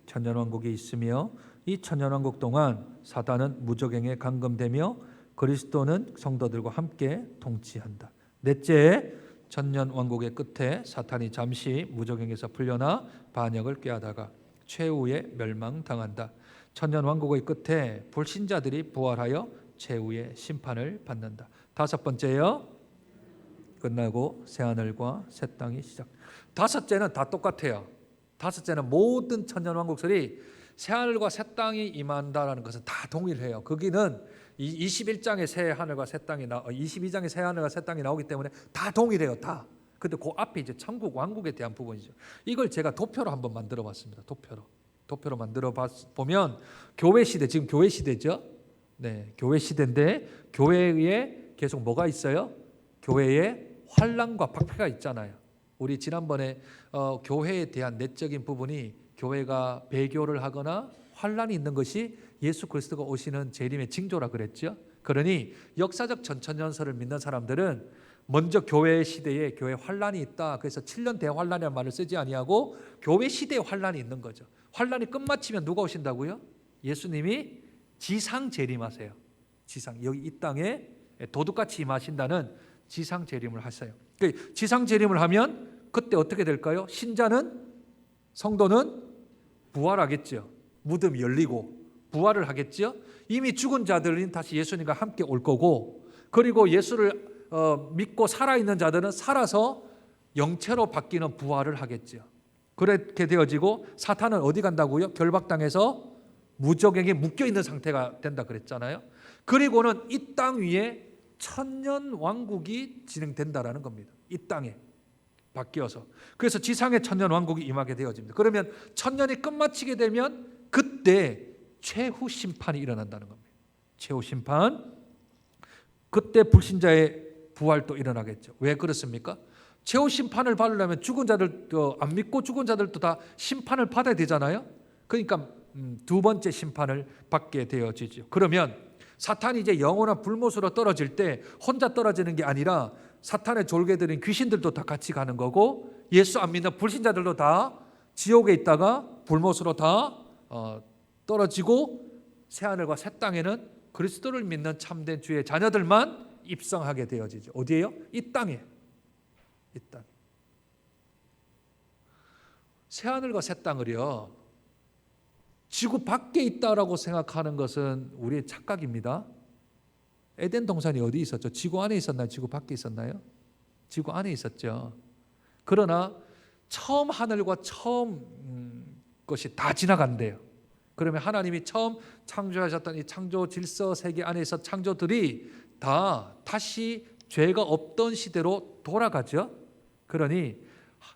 천년왕국이 있으며 이 천년왕국 동안 사단은 무적행에 감금되며 그리스도는 성도들과 함께 통치한다. 넷째, 천년왕국의 끝에 사탄이 잠시 무적행에서 풀려나 반역을 꾀하다가 최후에 멸망당한다. 천년왕국의 끝에 불신자들이 부활하여 최후의 심판을 받는다. 다섯 번째요. 끝나고 새하늘과 새 땅이 시작. 다섯째는 다 똑같아요. 다섯째는 모든 천년왕국설이 새하늘과 새 땅이 임한다라는 것은 다 동일해요. 거기는 21장의 새 하늘과 새 땅이 22장의 새 하늘과 새 땅이 나오기 때문에 다 동일해요. 다. 근데 그 앞에 이제 천국 왕국에 대한 부분이죠. 이걸 제가 도표로 한번 만들어 봤습니다. 도표로 만들어 보면 교회 시대, 지금 교회 시대죠. 네, 교회 시대인데 교회에 계속 뭐가 있어요? 교회에 환란과 박해가 있잖아요. 우리 지난번에 교회에 대한 내적인 부분이 교회가 배교를 하거나 환란이 있는 것이 예수 그리스도가 오시는 재림의 징조라 그랬죠. 그러니 역사적 전천연설을 믿는 사람들은 먼저 교회 시대에 교회 환란이 있다. 그래서 7년 대환란이라는 말을 쓰지 아니하고 교회 시대에 환란이 있는 거죠. 환란이 끝마치면 누가 오신다고요? 예수님이 지상 재림하세요. 지상, 여기 이 땅에 도둑같이 임하신다는 지상 재림을 하세요. 지상 재림을 하면 그때 어떻게 될까요? 신자는, 성도는 부활하겠죠. 무덤이 열리고 부활을 하겠죠. 이미 죽은 자들은 다시 예수님과 함께 올 거고, 그리고 예수를 믿고 살아있는 자들은 살아서 영체로 바뀌는 부활을 하겠죠. 그렇게 되어지고 사탄은 어디 간다고요? 결박당해서 무적에게 묶여있는 상태가 된다 그랬잖아요. 그리고는 이 땅 위에 천년 왕국이 진행된다라는 겁니다. 이 땅에 바뀌어서. 그래서 지상에 천년 왕국이 임하게 되어집니다. 그러면 천년이 끝마치게 되면 그때 최후 심판이 일어난다는 겁니다. 최후 심판. 그때 불신자의 부활도 일어나겠죠. 왜 그렇습니까? 최후 심판을 받으려면 죽은 자들도, 안 믿고 죽은 자들도 다 심판을 받아야 되잖아요. 그러니까 두 번째 심판을 받게 되어지죠. 그러면 사탄이 이제 영원한 불못으로 떨어질 때 혼자 떨어지는 게 아니라 사탄의 졸개들인 귀신들도 다 같이 가는 거고, 예수 안 믿는 불신자들도 다 지옥에 있다가 불못으로 다 떨어지고, 새하늘과 새 땅에는 그리스도를 믿는 참된 주의 자녀들만 입성하게 되어지죠. 어디예요? 이 땅에. 이 땅. 새하늘과 새 땅을요, 지구 밖에 있다라고 생각하는 것은 우리의 착각입니다. 에덴 동산이 어디 있었죠? 지구 안에 있었나요? 지구 밖에 있었나요? 지구 안에 있었죠. 그러나 처음 하늘과 처음 것이 다 지나간대요. 그러면 하나님이 처음 창조하셨던 이 창조 질서 세계 안에서 창조들이 다 다시 죄가 없던 시대로 돌아가죠. 그러니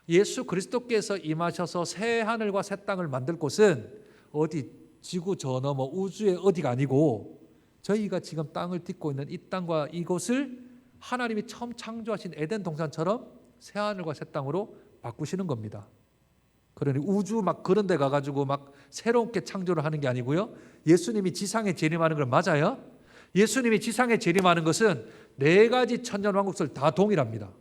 예수 그리스도께서 임하셔서 새 하늘과 새 땅을 만들 곳은 어디 지구 저 너머 우주의 어디가 아니고 저희가 지금 땅을 딛고 있는 이 땅과 이곳을 하나님이 처음 창조하신 에덴 동산처럼 새 하늘과 새 땅으로 바꾸시는 겁니다. 그러니 우주 막 그런 데 가가지고 막 새롭게 창조를 하는 게 아니고요. 예수님이 지상에 재림하는 걸 맞아요. 예수님이 지상에 재림하는 것은 네 가지 천년왕국설 다 동일합니다.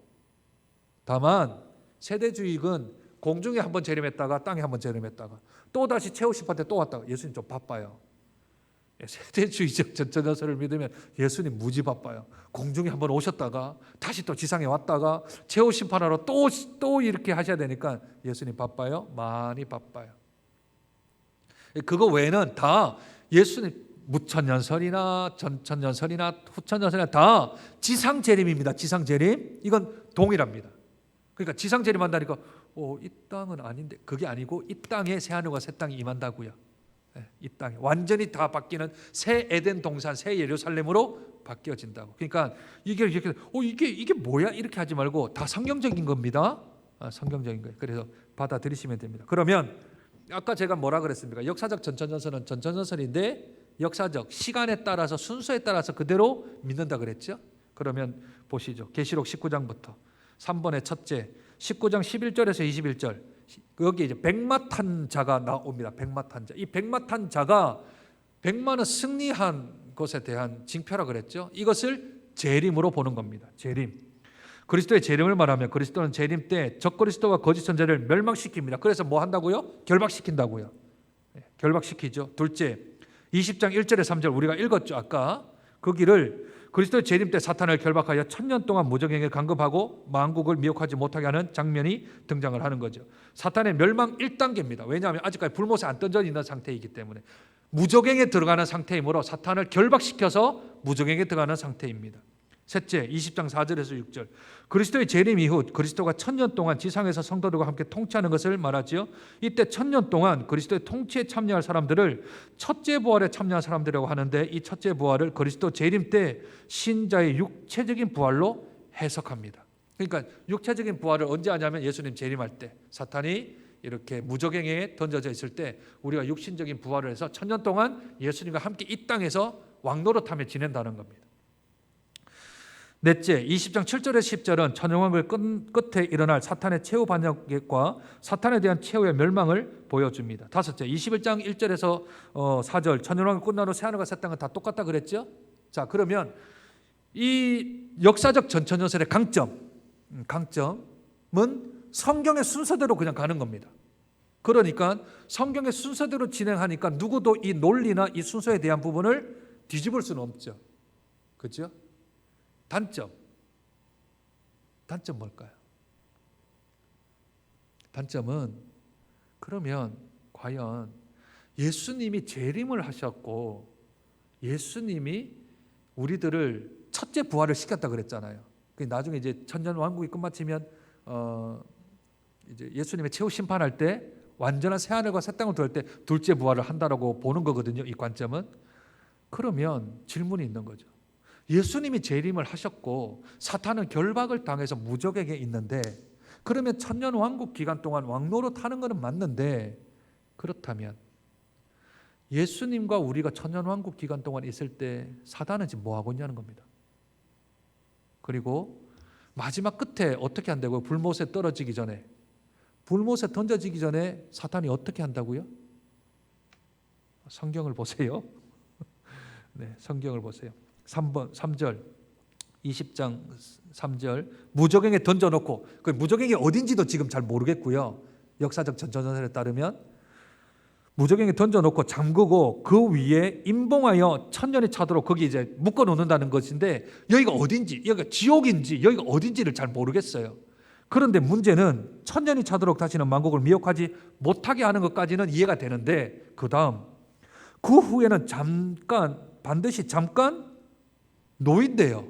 다만 세대주의는 공중에 한번 재림했다가 땅에 한번 재림했다가 또 다시 최후심판때 또 왔다가 예수님 좀 바빠요. 세대주의적 전천전설을 믿으면 예수님 무지 바빠요. 공중에 한번 오셨다가 다시 또 지상에 왔다가 최후심판하러 또 이렇게 하셔야 되니까 예수님 바빠요? 많이 바빠요. 그거 외에는 다 예수님 무천년설이나 전천년설이나 후천년설이나 다 지상 재림입니다. 지상 재림 이건 동일합니다. 그러니까 지상 재림한다니까 이 땅은 아닌데 그게 아니고 이 땅에 새 하늘과 새 땅이 임한다고요. 이 땅에 완전히 다 바뀌는 새 에덴 동산, 새 예루살렘으로 바뀌어진다고. 그러니까 이게 뭐야 이렇게 하지 말고 다 성경적인 겁니다. 성경적인 거예요. 그래서 받아들이시면 됩니다. 그러면 아까 제가 뭐라 그랬습니까? 역사적 전천전설은 전천전설인데 역사적 시간에 따라서 순서에 따라서 그대로 믿는다 그랬죠. 그러면 보시죠. 계시록 19장부터 3번의 첫째 19장 11절에서 21절 여기 이제 백마탄 자가 나옵니다. 백마탄 자. 이 백마탄 자가 백마는 승리한 것에 대한 징표라 그랬죠. 이것을 재림으로 보는 겁니다. 재림. 그리스도의 재림을 말하면 그리스도는 재림 때 적그리스도와 거짓 선지자를 멸망시킵니다. 그래서 뭐 한다고요? 결박시킨다고요. 결박시키죠. 둘째 20장 1절에 3절 우리가 읽었죠. 아까 거기를 그리스도의 재림 때 사탄을 결박하여 1000년 동안 무적행에 간섭하고 만국을 미혹하지 못하게 하는 장면이 등장을 하는 거죠. 사탄의 멸망 1단계입니다. 왜냐하면 아직까지 불못에 안 던져 있는 상태이기 때문에 무적행에 들어가는 상태이므로 사탄을 결박시켜서 무적행에 들어가는 상태입니다. 셋째 20장 4절에서 6절 그리스도의 재림 이후 그리스도가 1000년 동안 지상에서 성도들과 함께 통치하는 것을 말하지요. 이때 1000년 동안 그리스도의 통치에 참여할 사람들을 첫째 부활에 참여한 사람들이라고 하는데 이 첫째 부활을 그리스도 재림 때 신자의 육체적인 부활로 해석합니다. 그러니까 육체적인 부활을 언제 하냐면 예수님 재림할 때 사탄이 이렇게 무적행에 던져져 있을 때 우리가 육신적인 부활을 해서 1000년 동안 예수님과 함께 이 땅에서 왕노릇하며 지낸다는 겁니다. 넷째 20장 7절에서 10절은 천연왕국의 끝에 일어날 사탄의 최후 반역과 사탄에 대한 최후의 멸망을 보여줍니다. 다섯째 21장 1절에서 4절 천연왕국 끝난 후 새하늘과 새 땅은 다 똑같다 그랬죠. 자 그러면 이 역사적 전천전설의 강점은 성경의 순서대로 그냥 가는 겁니다. 그러니까 성경의 순서대로 진행하니까 누구도 이 논리나 이 순서에 대한 부분을 뒤집을 수는 없죠. 그렇죠? 단점 뭘까요? 단점은 그러면 과연 예수님이 재림을 하셨고 예수님이 우리들을 첫째 부활을 시켰다 그랬잖아요. 나중에 이제 천년 왕국이 끝마치면 이제 예수님의 최후 심판할 때 완전한 새 하늘과 새 땅을 들어올 때 둘째 부활을 한다라고 보는 거거든요. 이 관점은. 그러면 질문이 있는 거죠. 예수님이 재림을 하셨고 사탄은 결박을 당해서 무적에게 있는데 그러면 천년 왕국 기간 동안 왕노릇 하는 것은 맞는데 그렇다면 예수님과 우리가 천년 왕국 기간 동안 있을 때 사탄은 지금 뭐 하고 있냐는 겁니다. 그리고 마지막 끝에 어떻게 한다고요? 불못에 떨어지기 전에 불못에 던져지기 전에 사탄이 어떻게 한다고요? 성경을 보세요. 네, 성경을 보세요. 3절 20장 3절 무적행에 던져놓고 그 무적행이 어딘지도 지금 잘 모르겠고요. 역사적 전천전설에 따르면 무적행에 던져놓고 잠그고 그 위에 임봉하여 1000년이 차도록 거기 이제 묶어놓는다는 것인데 여기가 어딘지 여기가 지옥인지 여기가 어딘지를 잘 모르겠어요. 그런데 문제는 1000년이 차도록 다시는 만국을 미혹하지 못하게 하는 것까지는 이해가 되는데 그 다음 그 후에는 반드시 잠깐 놓여요.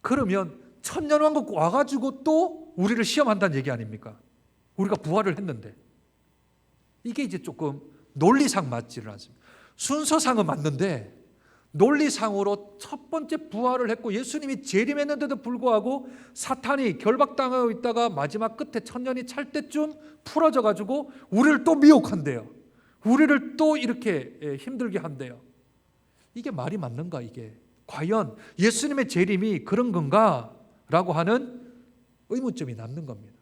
그러면 천년왕국 와가지고 또 우리를 시험한다는 얘기 아닙니까? 우리가 부활을 했는데. 이게 이제 조금 논리상 맞지를 않습니다. 순서상은 맞는데 논리상으로 첫 번째 부활을 했고 예수님이 재림했는데도 불구하고 사탄이 결박당하고 있다가 마지막 끝에 천년이 찰 때쯤 풀어져 가지고 우리를 또 미혹한대요. 우리를 또 이렇게 힘들게 한대요. 이게 말이 맞는가 이게? 과연 예수님의 재림이 그런 건가? 라고 하는 의문점이 남는 겁니다.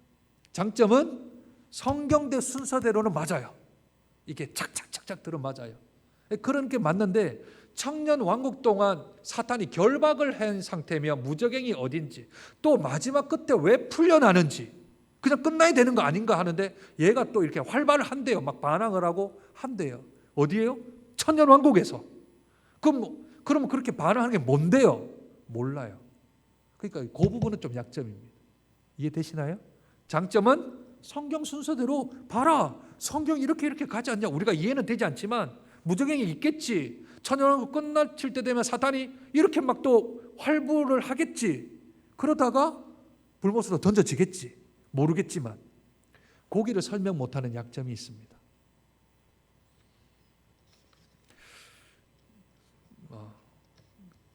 장점은 성경대 순서대로는 맞아요. 이게 착착착착 들어맞아요. 그런 게 맞는데 청년 왕국 동안 사탄이 결박을 한 상태며 무적행이 어딘지 또 마지막 끝에 왜 풀려나는지 그냥 끝나야 되는 거 아닌가 하는데 얘가 또 이렇게 활발을 한대요. 막 반항을 하고 한대요. 어디에요? 천년 왕국에서. 그럼 그렇게 반항하는 게 뭔데요? 몰라요. 그러니까 그 부분은 좀 약점입니다. 이해되시나요? 장점은 성경 순서대로 봐라. 성경 이렇게 가지 않냐. 우리가 이해는 되지 않지만 무적행이 있겠지. 천년왕국 끝날 때 되면 사탄이 이렇게 막 또 활부를 하겠지. 그러다가 불못으로 던져지겠지. 모르겠지만 고기를 설명 못하는 약점이 있습니다.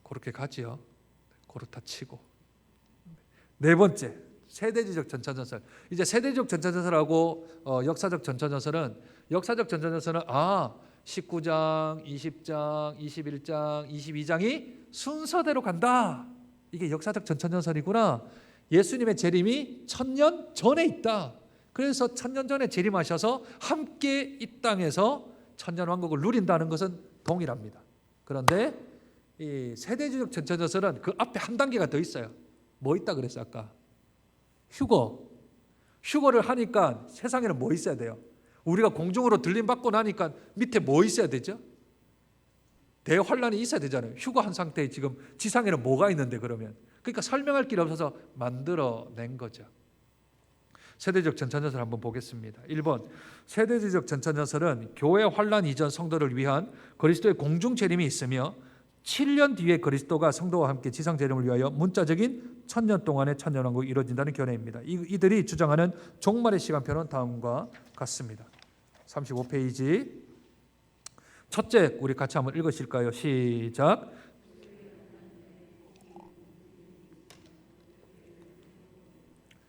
그렇게 가지요. 그렇다 치고. 네 번째, 세대주의적 전차전설. 이제 세대주의적 전차전설하고 역사적 전차전설은 19장, 20장, 21장, 22장이 순서대로 간다. 이게 역사적 전차전설이구나. 예수님의 재림이 1000년 전에 있다. 그래서 1000년 전에 재림하셔서 함께 이 땅에서 천년왕국을 누린다는 것은 동일합니다. 그런데 이 세대주의적 전차전설은 그 앞에 한 단계가 더 있어요. 뭐 있다 그랬어요 아까? 휴거를 하니까 세상에는 뭐 있어야 돼요? 우리가 공중으로 들림받고 나니까 밑에 뭐 있어야 되죠? 대환란이 있어야 되잖아요. 휴거한 상태에 지금 지상에는 뭐가 있는데 그러면 그러니까 설명할 길이 없어서 만들어낸 거죠. 세대적 전차전설 한번 보겠습니다. 1번 세대적 전차전설은 교회 환란 이전 성도를 위한 그리스도의 공중 재림이 있으며 7년 뒤에 그리스도가 성도와 함께 지상 재림을 위하여 문자적인 1000년 동안의 천년왕국이 이루어진다는 견해입니다. 이들이 주장하는 종말의 시간표는 다음과 같습니다. 35페이지 첫째 우리 같이 한번 읽으실까요? 시작.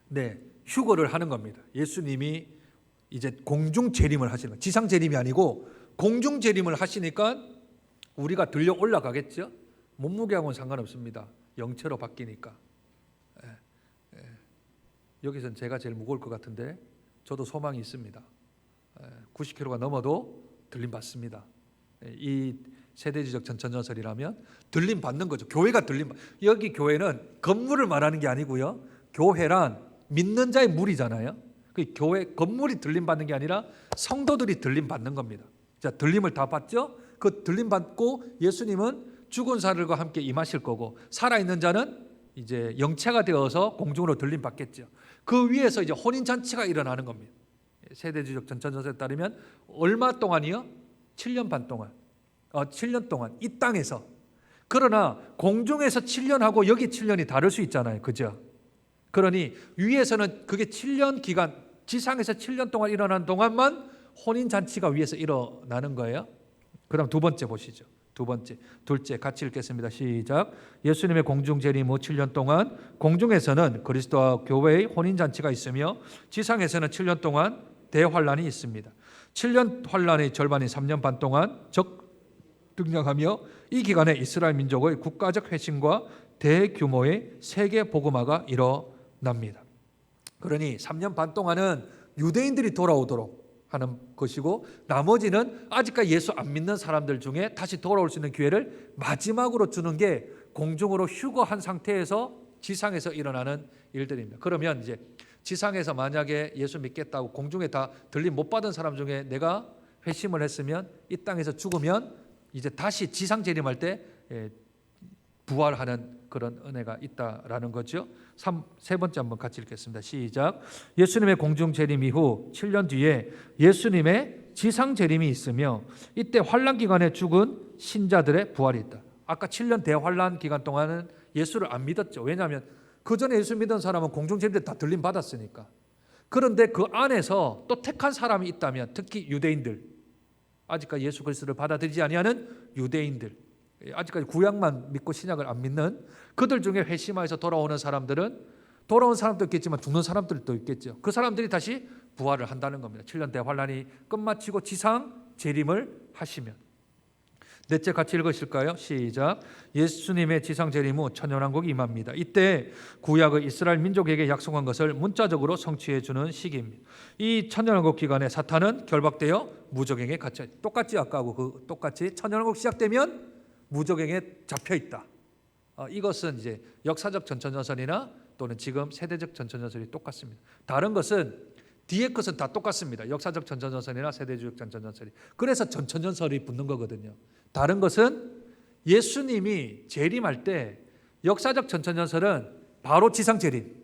네, 휴거를 하는 겁니다. 예수님이 이제 공중 재림을 하시는 거예요. 지상 재림이 아니고 공중 재림을 하시니까 우리가 들려 올라가겠죠. 몸무게하고는 상관없습니다. 영체로 바뀌니까. 여기서는 제가 제일 무거울 것 같은데 저도 소망이 있습니다. 90kg가 넘어도 들림 받습니다. 이 세대주의적 전차전설이라면 들림 받는 거죠. 교회가 들림. 여기 교회는 건물을 말하는 게 아니고요. 교회란 믿는 자의 무리잖아요. 그 교회 건물이 들림 받는 게 아니라 성도들이 들림 받는 겁니다. 자, 들림을 다 받죠. 그 들림 받고 예수님은 죽은 사람들과 함께 임하실 거고 살아 있는 자는 이제 영체가 되어서 공중으로 들림 받겠죠. 그 위에서 이제 혼인 잔치가 일어나는 겁니다. 세대주의적 전차전설에 따르면 얼마 동안이요? 7년 반 동안. 7년 동안 이 땅에서. 그러나 공중에서 7년하고 여기 7년이 다를 수 있잖아요. 그죠? 그러니 위에서는 그게 7년 기간, 지상에서 7년 동안 일어난 동안만 혼인 잔치가 위에서 일어나는 거예요. 그다음 두 번째 보시죠. 둘째 같이 읽겠습니다. 시작. 예수님의 공중 재림 후 7년 동안 공중에서는 그리스도와 교회의 혼인 잔치가 있으며 지상에서는 7년 동안 대환란이 있습니다. 7년 환란의 절반인 3년 반 동안 적 등장하며 이 기간에 이스라엘 민족의 국가적 회심과 대규모의 세계 복음화가 일어납니다. 그러니 3년 반 동안은 유대인들이 돌아오도록 하는 것이고 나머지는 아직까지 예수 안 믿는 사람들 중에 다시 돌아올 수 있는 기회를 마지막으로 주는 게 공중으로 휴거한 상태에서 지상에서 일어나는 일들입니다. 그러면 이제 지상에서 만약에 예수 믿겠다고 공중에 다 들림 못 받은 사람 중에 내가 회심을 했으면 이 땅에서 죽으면 이제 다시 지상 재림할 때 부활하는 그런 은혜가 있다라는 거죠. 세 번째 한번 같이 읽겠습니다. 시작. 예수님의 공중 재림 이후 7년 뒤에 예수님의 지상 재림이 있으며 이때 환란 기간에 죽은 신자들의 부활이 있다. 아까 7년 대환란 기간 동안은 예수를 안 믿었죠. 왜냐하면 그 전에 예수 믿은 사람은 공중재림때 다 들림 받았으니까. 그런데 그 안에서 또 택한 사람이 있다면, 특히 유대인들, 아직까지 예수 그리스도를 받아들이지 아니하는 유대인들, 아직까지 구약만 믿고 신약을 안 믿는 그들 중에 회심하여서 돌아오는 사람들은, 돌아온 사람도 있겠지만 죽는 사람들도 있겠죠. 그 사람들이 다시 부활을 한다는 겁니다. 7년 대환란이 끝마치고 지상 재림을 하시면. 넷째 같이 읽으실까요? 시작. 예수님의 지상 재림 후 천년왕국이 임합니다. 이때 구약의 이스라엘 민족에게 약속한 것을 문자적으로 성취해 주는 시기입니다. 이 천년왕국 기간에 사탄은 결박되어 무적행에 갇혀 있다. 똑같이 아까하고 똑같이 천년왕국 시작되면 무적행에 잡혀 있다. 이것은 이제 역사적 전천전설이나 또는 지금 세대적 전천전설이 똑같습니다. 다른 것은 뒤에 것은 다 똑같습니다. 역사적 전천전설이나 세대주의 전천전설이. 그래서 전천전설이 붙는 거거든요. 다른 것은 예수님이 재림할 때 역사적 전천전설은 바로 지상 재림,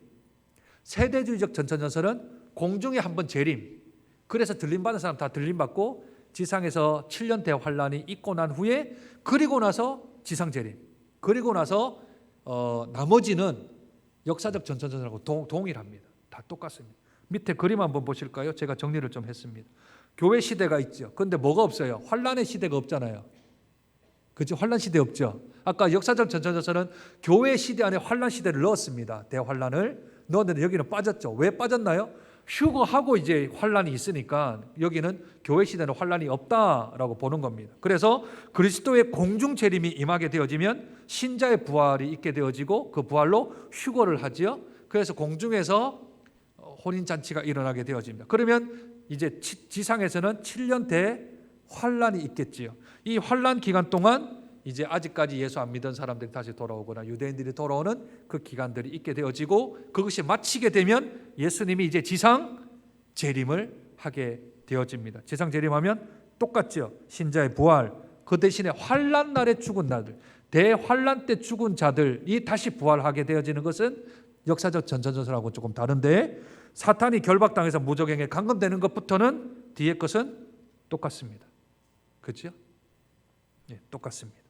세대주의적 전천전설은 공중에 한번 재림. 그래서 들림 받은 사람 다 들림 받고 지상에서 7년 대환란이 있고 난 후에, 그리고 나서 지상 재림, 그리고 나서 나머지는 역사적 전천전설하고 동일합니다. 다 똑같습니다. 밑에 그림 한번 보실까요? 제가 정리를 좀 했습니다. 교회 시대가 있죠. 그런데 뭐가 없어요? 환란의 시대가 없잖아요. 그죠? 환란 시대 없죠. 아까 역사적 전천전설은 교회 시대 안에 환란 시대를 넣었습니다. 대환란을 넣었는데 여기는 빠졌죠. 왜 빠졌나요? 휴거하고 이제 환란이 있으니까 여기는 교회 시대는 환란이 없다라고 보는 겁니다. 그래서 그리스도의 공중 재림이 임하게 되어지면 신자의 부활이 있게 되어지고 그 부활로 휴거를 하지요. 그래서 공중에서 혼인 잔치가 일어나게 되어집니다. 그러면 이제 지상에서는 7년 대환란이 있겠지요. 이 환란 기간 동안 이제 아직까지 예수 안 믿은 사람들이 다시 돌아오거나 유대인들이 돌아오는 그 기간들이 있게 되어지고, 그것이 마치게 되면 예수님이 이제 지상 재림을 하게 되어집니다. 지상 재림하면 똑같죠. 신자의 부활, 그 대신에 환란 날에 죽은 자들, 대환란 때 죽은 자들이 다시 부활하게 되어지는 것은 역사적 전천전설하고 조금 다른데, 사탄이 결박당해서 무적행에 감금되는 것부터는 뒤에 것은 똑같습니다. 그렇죠? 네, 똑같습니다.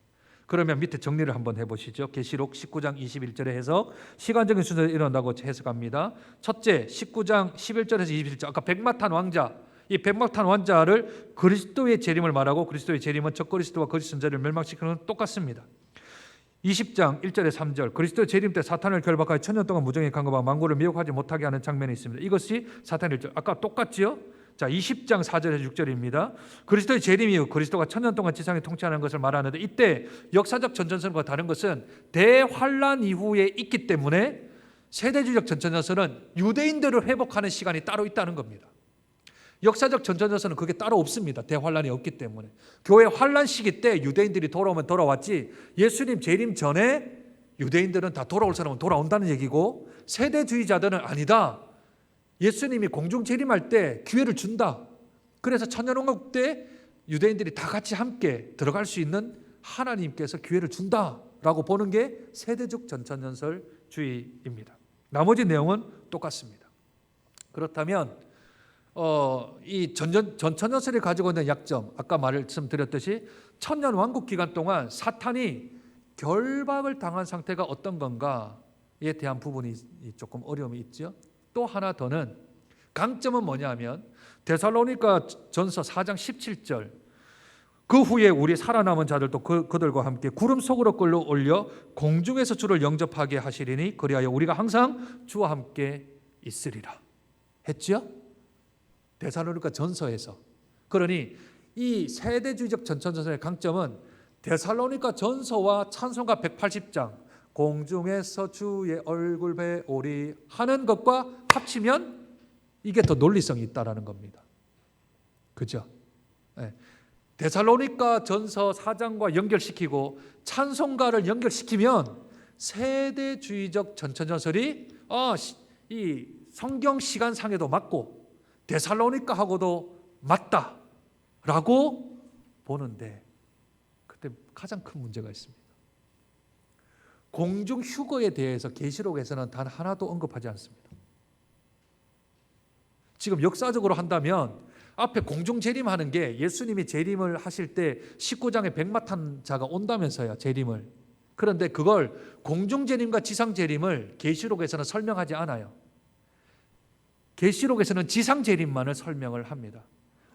그러면 밑에 정리를 한번 해보시죠. 계시록 19장 21절의 해석, 시간적인 순서로 일어난다고 해석합니다. 첫째, 19장 11절에서 21절, 아까 백마탄 왕자, 이 백마탄 왕자를 그리스도의 재림을 말하고, 그리스도의 재림은 적 그리스도와 거짓 선지자를 멸망시키는 건 똑같습니다. 20장 1절에 3절, 그리스도의 재림 때 사탄을 결박하여 천년 동안 무정에 감금하고 만고를 미혹하지 못하게 하는 장면이 있습니다. 이것이 사탄의 일절, 아까 똑같지요? 자, 20장 4절에서 6절입니다. 그리스도의 재림 이후 그리스도가 천년 동안 지상에 통치하는 것을 말하는데, 이때 역사적 전천전설과 다른 것은 대환란 이후에 있기 때문에 세대주의적 전천전설은 유대인들을 회복하는 시간이 따로 있다는 겁니다. 역사적 전천전설은 그게 따로 없습니다. 대환란이 없기 때문에. 교회 환란 시기 때 유대인들이 돌아오면 돌아왔지, 예수님 재림 전에 유대인들은 다 돌아올 사람은 돌아온다는 얘기고, 세대주의자들은 아니다. 예수님이 공중 재림할 때 기회를 준다. 그래서 천년왕국 때 유대인들이 다 같이 함께 들어갈 수 있는 하나님께서 기회를 준다라고 보는 게 세대적 전천전설주의입니다. 나머지 내용은 똑같습니다. 그렇다면 이 전천전설이 가지고 있는 약점, 아까 말씀드렸듯이 천년왕국 기간 동안 사탄이 결박을 당한 상태가 어떤 건가에 대한 부분이 조금 어려움이 있죠. 또 하나 더는, 강점은 뭐냐면 데살로니가 전서 4장 17절, 그 후에 우리 살아남은 자들도 그들과 함께 구름 속으로 끌어올려 공중에서 주를 영접하게 하시리니 그리하여 우리가 항상 주와 함께 있으리라 했죠. 데살로니가 전서에서. 그러니 이 세대주의적 전천전설의 강점은 데살로니가 전서와 찬송가 180장 공중에서 주의 얼굴 배오리 하는 것과 합치면 이게 더 논리성이 있다라는 겁니다. 그죠? 네. 데살로니가 전서 4장과 연결시키고 찬송가를 연결시키면 세대주의적 전천전설이 이 성경 시간상에도 맞고 데살로니가하고도 맞다라고 보는데, 그때 가장 큰 문제가 있습니다. 공중 휴거에 대해서 계시록에서는 단 하나도 언급하지 않습니다. 지금 역사적으로 한다면 앞에 공중 재림하는 게 예수님이 재림을 하실 때 19장에 백마탄 자가 온다면서요. 재림을. 그런데 그걸 공중재림과 지상재림을 계시록에서는 설명하지 않아요. 계시록에서는 지상재림만을 설명을 합니다.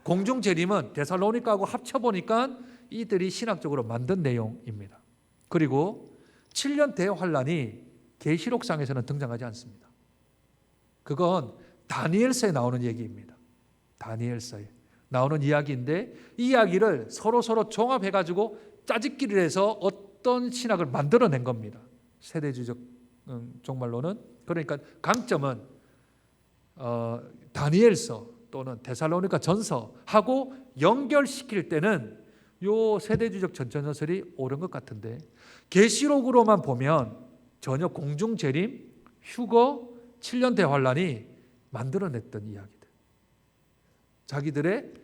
공중재림은 데살로니가하고 합쳐보니까 이들이 신학적으로 만든 내용입니다. 그리고 7년 대환란이 계시록상에서는 등장하지 않습니다. 그건 다니엘서에 나오는 얘기입니다. 다니엘서에 나오는 이야기인데 이 이야기를 서로 종합해가지고 짜집기를 해서 어떤 신학을 만들어낸 겁니다. 세대주의적 종말론은. 그러니까 강점은 다니엘서 또는 데살로니가 전서하고 연결시킬 때는 요 세대주의적 전천전설이 옳은 것 같은데 계시록으로만 보면 전혀 공중재림, 휴거, 7년 대환란이 만들어냈던 이야기들. 자기들의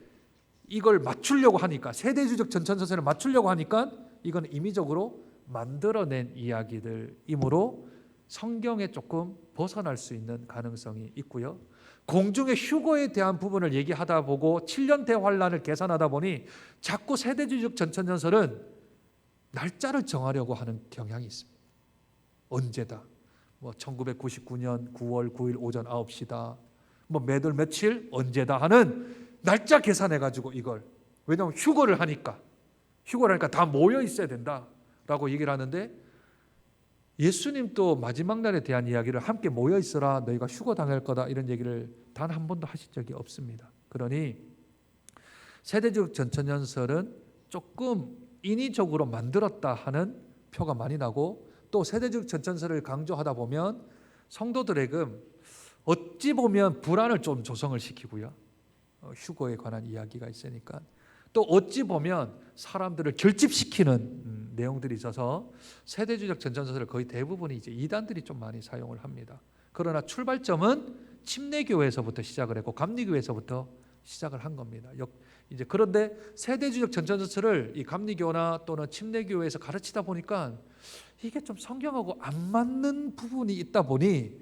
이걸 맞추려고 하니까 세대주의적 전천전설을 맞추려고 하니까 이건 임의적으로 만들어낸 이야기들이므로 성경에 조금 벗어날 수 있는 가능성이 있고요. 공중의 휴거에 대한 부분을 얘기하다 보고 7년 대환란을 계산하다 보니 자꾸 세대주의적 전천전설은 날짜를 정하려고 하는 경향이 있습니다. 언제다. 1999년 9월 9일 오전 9시다. 몇월 며칠 언제다 하는 날짜 계산해가지고 이걸. 왜냐하면 휴거를 하니까 다 모여 있어야 된다라고 얘기를 하는데 예수님도 마지막 날에 대한 이야기를 함께 모여 있어라 너희가 휴거 당할 거다 이런 얘기를 단 한 번도 하신 적이 없습니다. 그러니 세대주의적 전천전설은 조금 인위적으로 만들었다 하는 표가 많이 나고 또 세대주의적 전천설을 강조하다 보면 성도들에게 어찌 보면 불안을 좀 조성을 시키고요. 휴거에 관한 이야기가 있으니까 또 어찌 보면 사람들을 결집시키는 내용들이 있어서 세대주의적 전천설을 거의 대부분이 이제 이단들이 좀 많이 사용을 합니다. 그러나 출발점은 침례교회에서부터 시작을 했고 감리교회에서부터 시작을 한 겁니다. 이제 그런데 세대주의적 전천전설을 이 감리교나 또는 침례교회에서 가르치다 보니까 이게 좀 성경하고 안 맞는 부분이 있다 보니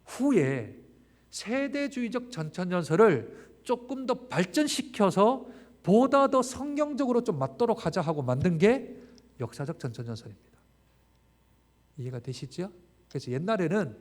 후에 세대주의적 전천전설을 조금 더 발전시켜서 보다 더 성경적으로 좀 맞도록 하자 하고 만든 게 역사적 전천전설입니다. 이해가 되시죠? 그래서 옛날에는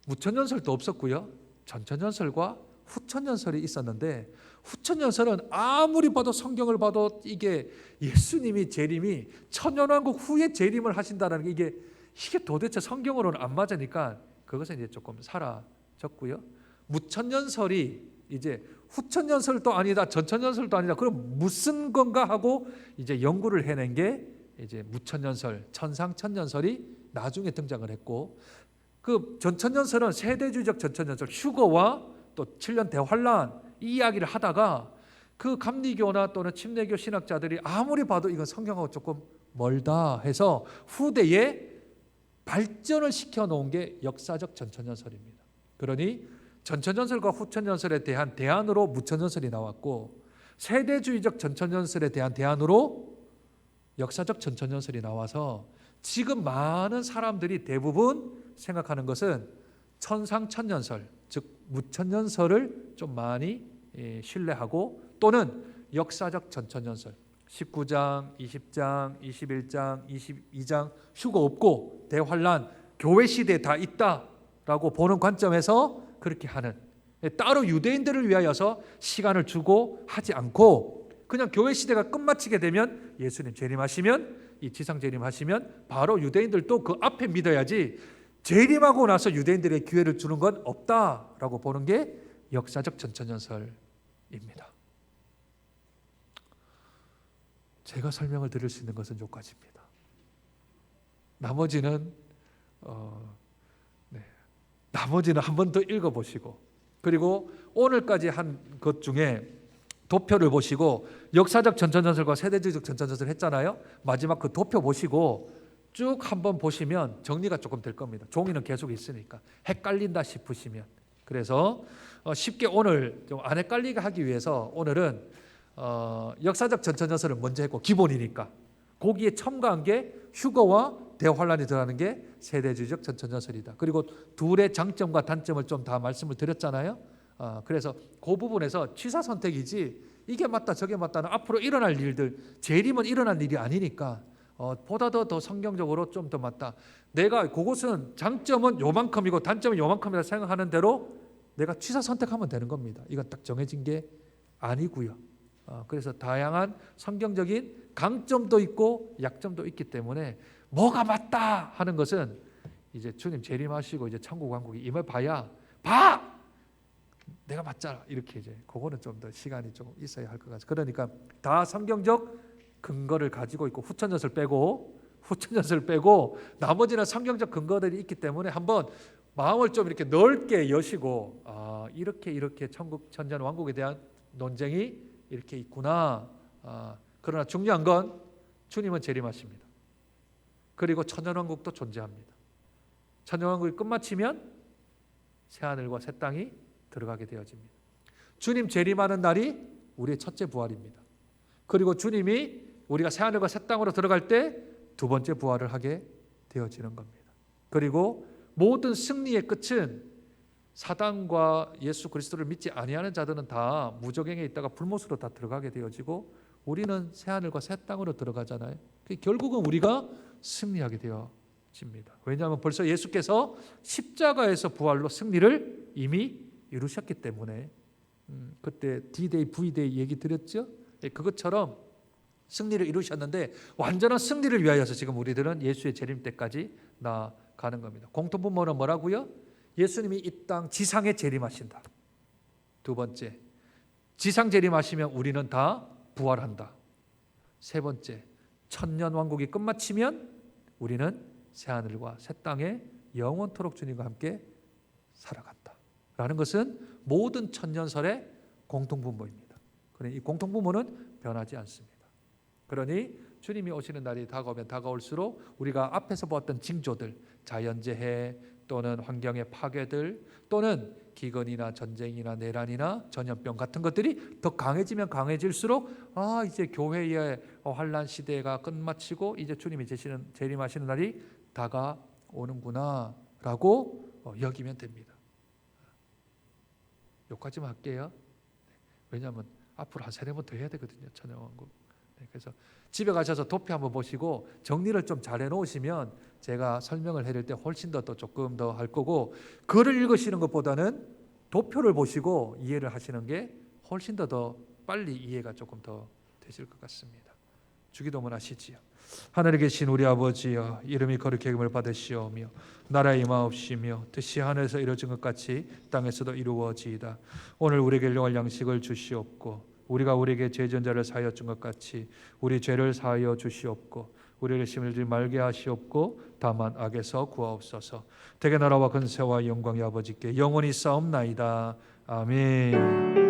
무천전설도 없었고요. 전천전설과 후천전설이 있었는데 후천전설은 아무리 봐도 성경을 봐도 이게 예수님이 재림이 천년왕국 후에 재림을 하신다는 게 이게 도대체 성경으로는 안 맞으니까 그것은 이제 조금 사라졌고요. 무천전설이 이제 후천전설도 아니다, 전천전설도 아니다. 그럼 무슨 건가 하고 이제 연구를 해낸 게 이제 무천전설, 천상천전설이 나중에 등장을 했고 그 전천전설은 세대주의적 전천전설, 휴거와 또 7년 대환란 이 이야기를 하다가 그 감리교나 또는 침례교 신학자들이 아무리 봐도 이건 성경하고 조금 멀다 해서 후대에 발전을 시켜놓은 게 역사적 전천전설입니다. 그러니 전천전설과 후천전설에 대한 대안으로 무천전설이 나왔고 세대주의적 전천전설에 대한 대안으로 역사적 전천전설이 나와서 지금 많은 사람들이 대부분 생각하는 것은 천상천년설, 즉 무천년설을 좀 많이 신뢰하고 또는 역사적 전천년설 19장, 20장, 21장, 22장 휴거 없고 대환란 교회 시대에 다 있다라고 보는 관점에서 그렇게 하는 따로 유대인들을 위하여서 시간을 주고 하지 않고 그냥 교회 시대가 끝마치게 되면 예수님 재림하시면 이 지상 재림하시면 바로 유대인들도 그 앞에 믿어야지 재림하고 나서 유대인들의 기회를 주는 건 없다라고 보는 게 역사적 전천전설입니다. 제가 설명을 드릴 수 있는 것은 여기까지입니다. 나머지는 한 번 더 읽어보시고 그리고 오늘까지 한 것 중에 도표를 보시고 역사적 전천전설과 세대주의적 전천전설 했잖아요. 마지막 그 도표 보시고 쭉 한번 보시면 정리가 조금 될 겁니다. 종이는 계속 있으니까 헷갈린다 싶으시면 그래서 쉽게 오늘 좀 안 헷갈리게 하기 위해서 오늘은 역사적 전천전설을 먼저 했고 기본이니까 거기에 첨가한 게 휴거와 대환란이 들어가는 게 세대주의적 전천전설이다. 그리고 둘의 장점과 단점을 좀 다 말씀을 드렸잖아요. 그래서 그 부분에서 취사 선택이지 이게 맞다 저게 맞다는 앞으로 일어날 일들 재림은 일어날 일이 아니니까 보다 더 성경적으로 좀 더 맞다. 내가 그것은 장점은 요만큼이고 단점은 요만큼이라 생각하는 대로 내가 취사 선택하면 되는 겁니다. 이건 딱 정해진 게 아니고요. 그래서 다양한 성경적인 강점도 있고 약점도 있기 때문에 뭐가 맞다 하는 것은 이제 주님 재림하시고 이제 천국 왕국이 임해봐야 내가 맞잖아 이렇게 이제 그거는 좀 더 시간이 좀 있어야 할 것 같아요. 그러니까 다 성경적 근거를 가지고 있고 후천전설 빼고 나머지는 성경적 근거들이 있기 때문에 한번 마음을 좀 이렇게 넓게 여시고 이렇게 천국 천년 왕국에 대한 논쟁이 이렇게 있구나. 그러나 중요한 건 주님은 재림하십니다. 그리고 천년왕국도 존재합니다. 천년왕국이 끝마치면 새하늘과 새 땅이 들어가게 되어집니다. 주님 재림하는 날이 우리의 첫째 부활입니다. 그리고 주님이 우리가 새하늘과 새 땅으로 들어갈 때 두 번째 부활을 하게 되어지는 겁니다. 그리고 모든 승리의 끝은 사단과 예수 그리스도를 믿지 아니하는 자들은 다 무저갱에 있다가 불못으로 다 들어가게 되어지고 우리는 새하늘과 새 땅으로 들어가잖아요. 결국은 우리가 승리하게 되어집니다. 왜냐하면 벌써 예수께서 십자가에서 부활로 승리를 이미 이루셨기 때문에 그때 D-Day, V-Day 얘기 드렸죠? 그것처럼 승리를 이루셨는데 완전한 승리를 위하여서 지금 우리들은 예수의 재림 때까지 나아가는 겁니다. 공통분모는 뭐라고요? 예수님이 이 땅 지상에 재림하신다. 두 번째, 지상 재림하시면 우리는 다 부활한다. 세 번째, 천년 왕국이 끝마치면 우리는 새하늘과 새 땅에 영원토록 주님과 함께 살아간다. 라는 것은 모든 천년설의 공통분모입니다. 그러니 이 공통분모는 변하지 않습니다. 그러니 주님이 오시는 날이 다가오면 다가올수록 우리가 앞에서 보았던 징조들, 자연재해 또는 환경의 파괴들 또는 기근이나 전쟁이나 내란이나 전염병 같은 것들이 더 강해지면 강해질수록 이제 교회의 환란 시대가 끝마치고 이제 주님이 재림하시는 날이 다가오는구나 라고 여기면 됩니다. 여기까지만 할게요. 왜냐하면 앞으로 한 3-4번 더 해야 되거든요. 천년왕국. 그래서 집에 가셔서 도표 한번 보시고 정리를 좀 잘 해놓으시면 제가 설명을 해드릴 때 훨씬 더 조금 더 할 거고 글을 읽으시는 것보다는 도표를 보시고 이해를 하시는 게 훨씬 더 빨리 이해가 조금 더 되실 것 같습니다. 주기도문 하시지요. 하늘에 계신 우리 아버지여, 이름이 거룩히 여김을 받으시오며 나라의 임하옵시며 뜻이 하늘에서 이루어진 것 같이 땅에서도 이루어지이다. 오늘 우리에게 일용할 양식을 주시옵고 우리가 우리에게 죄전자를 사하여 준 것 같이 우리 죄를 사하여 주시옵고 우리를 시험하지 말게 하시옵고 다만 악에서 구하옵소서. 대개 나라와 근세와 영광이 아버지께 영원히 싸움나이다. 아멘.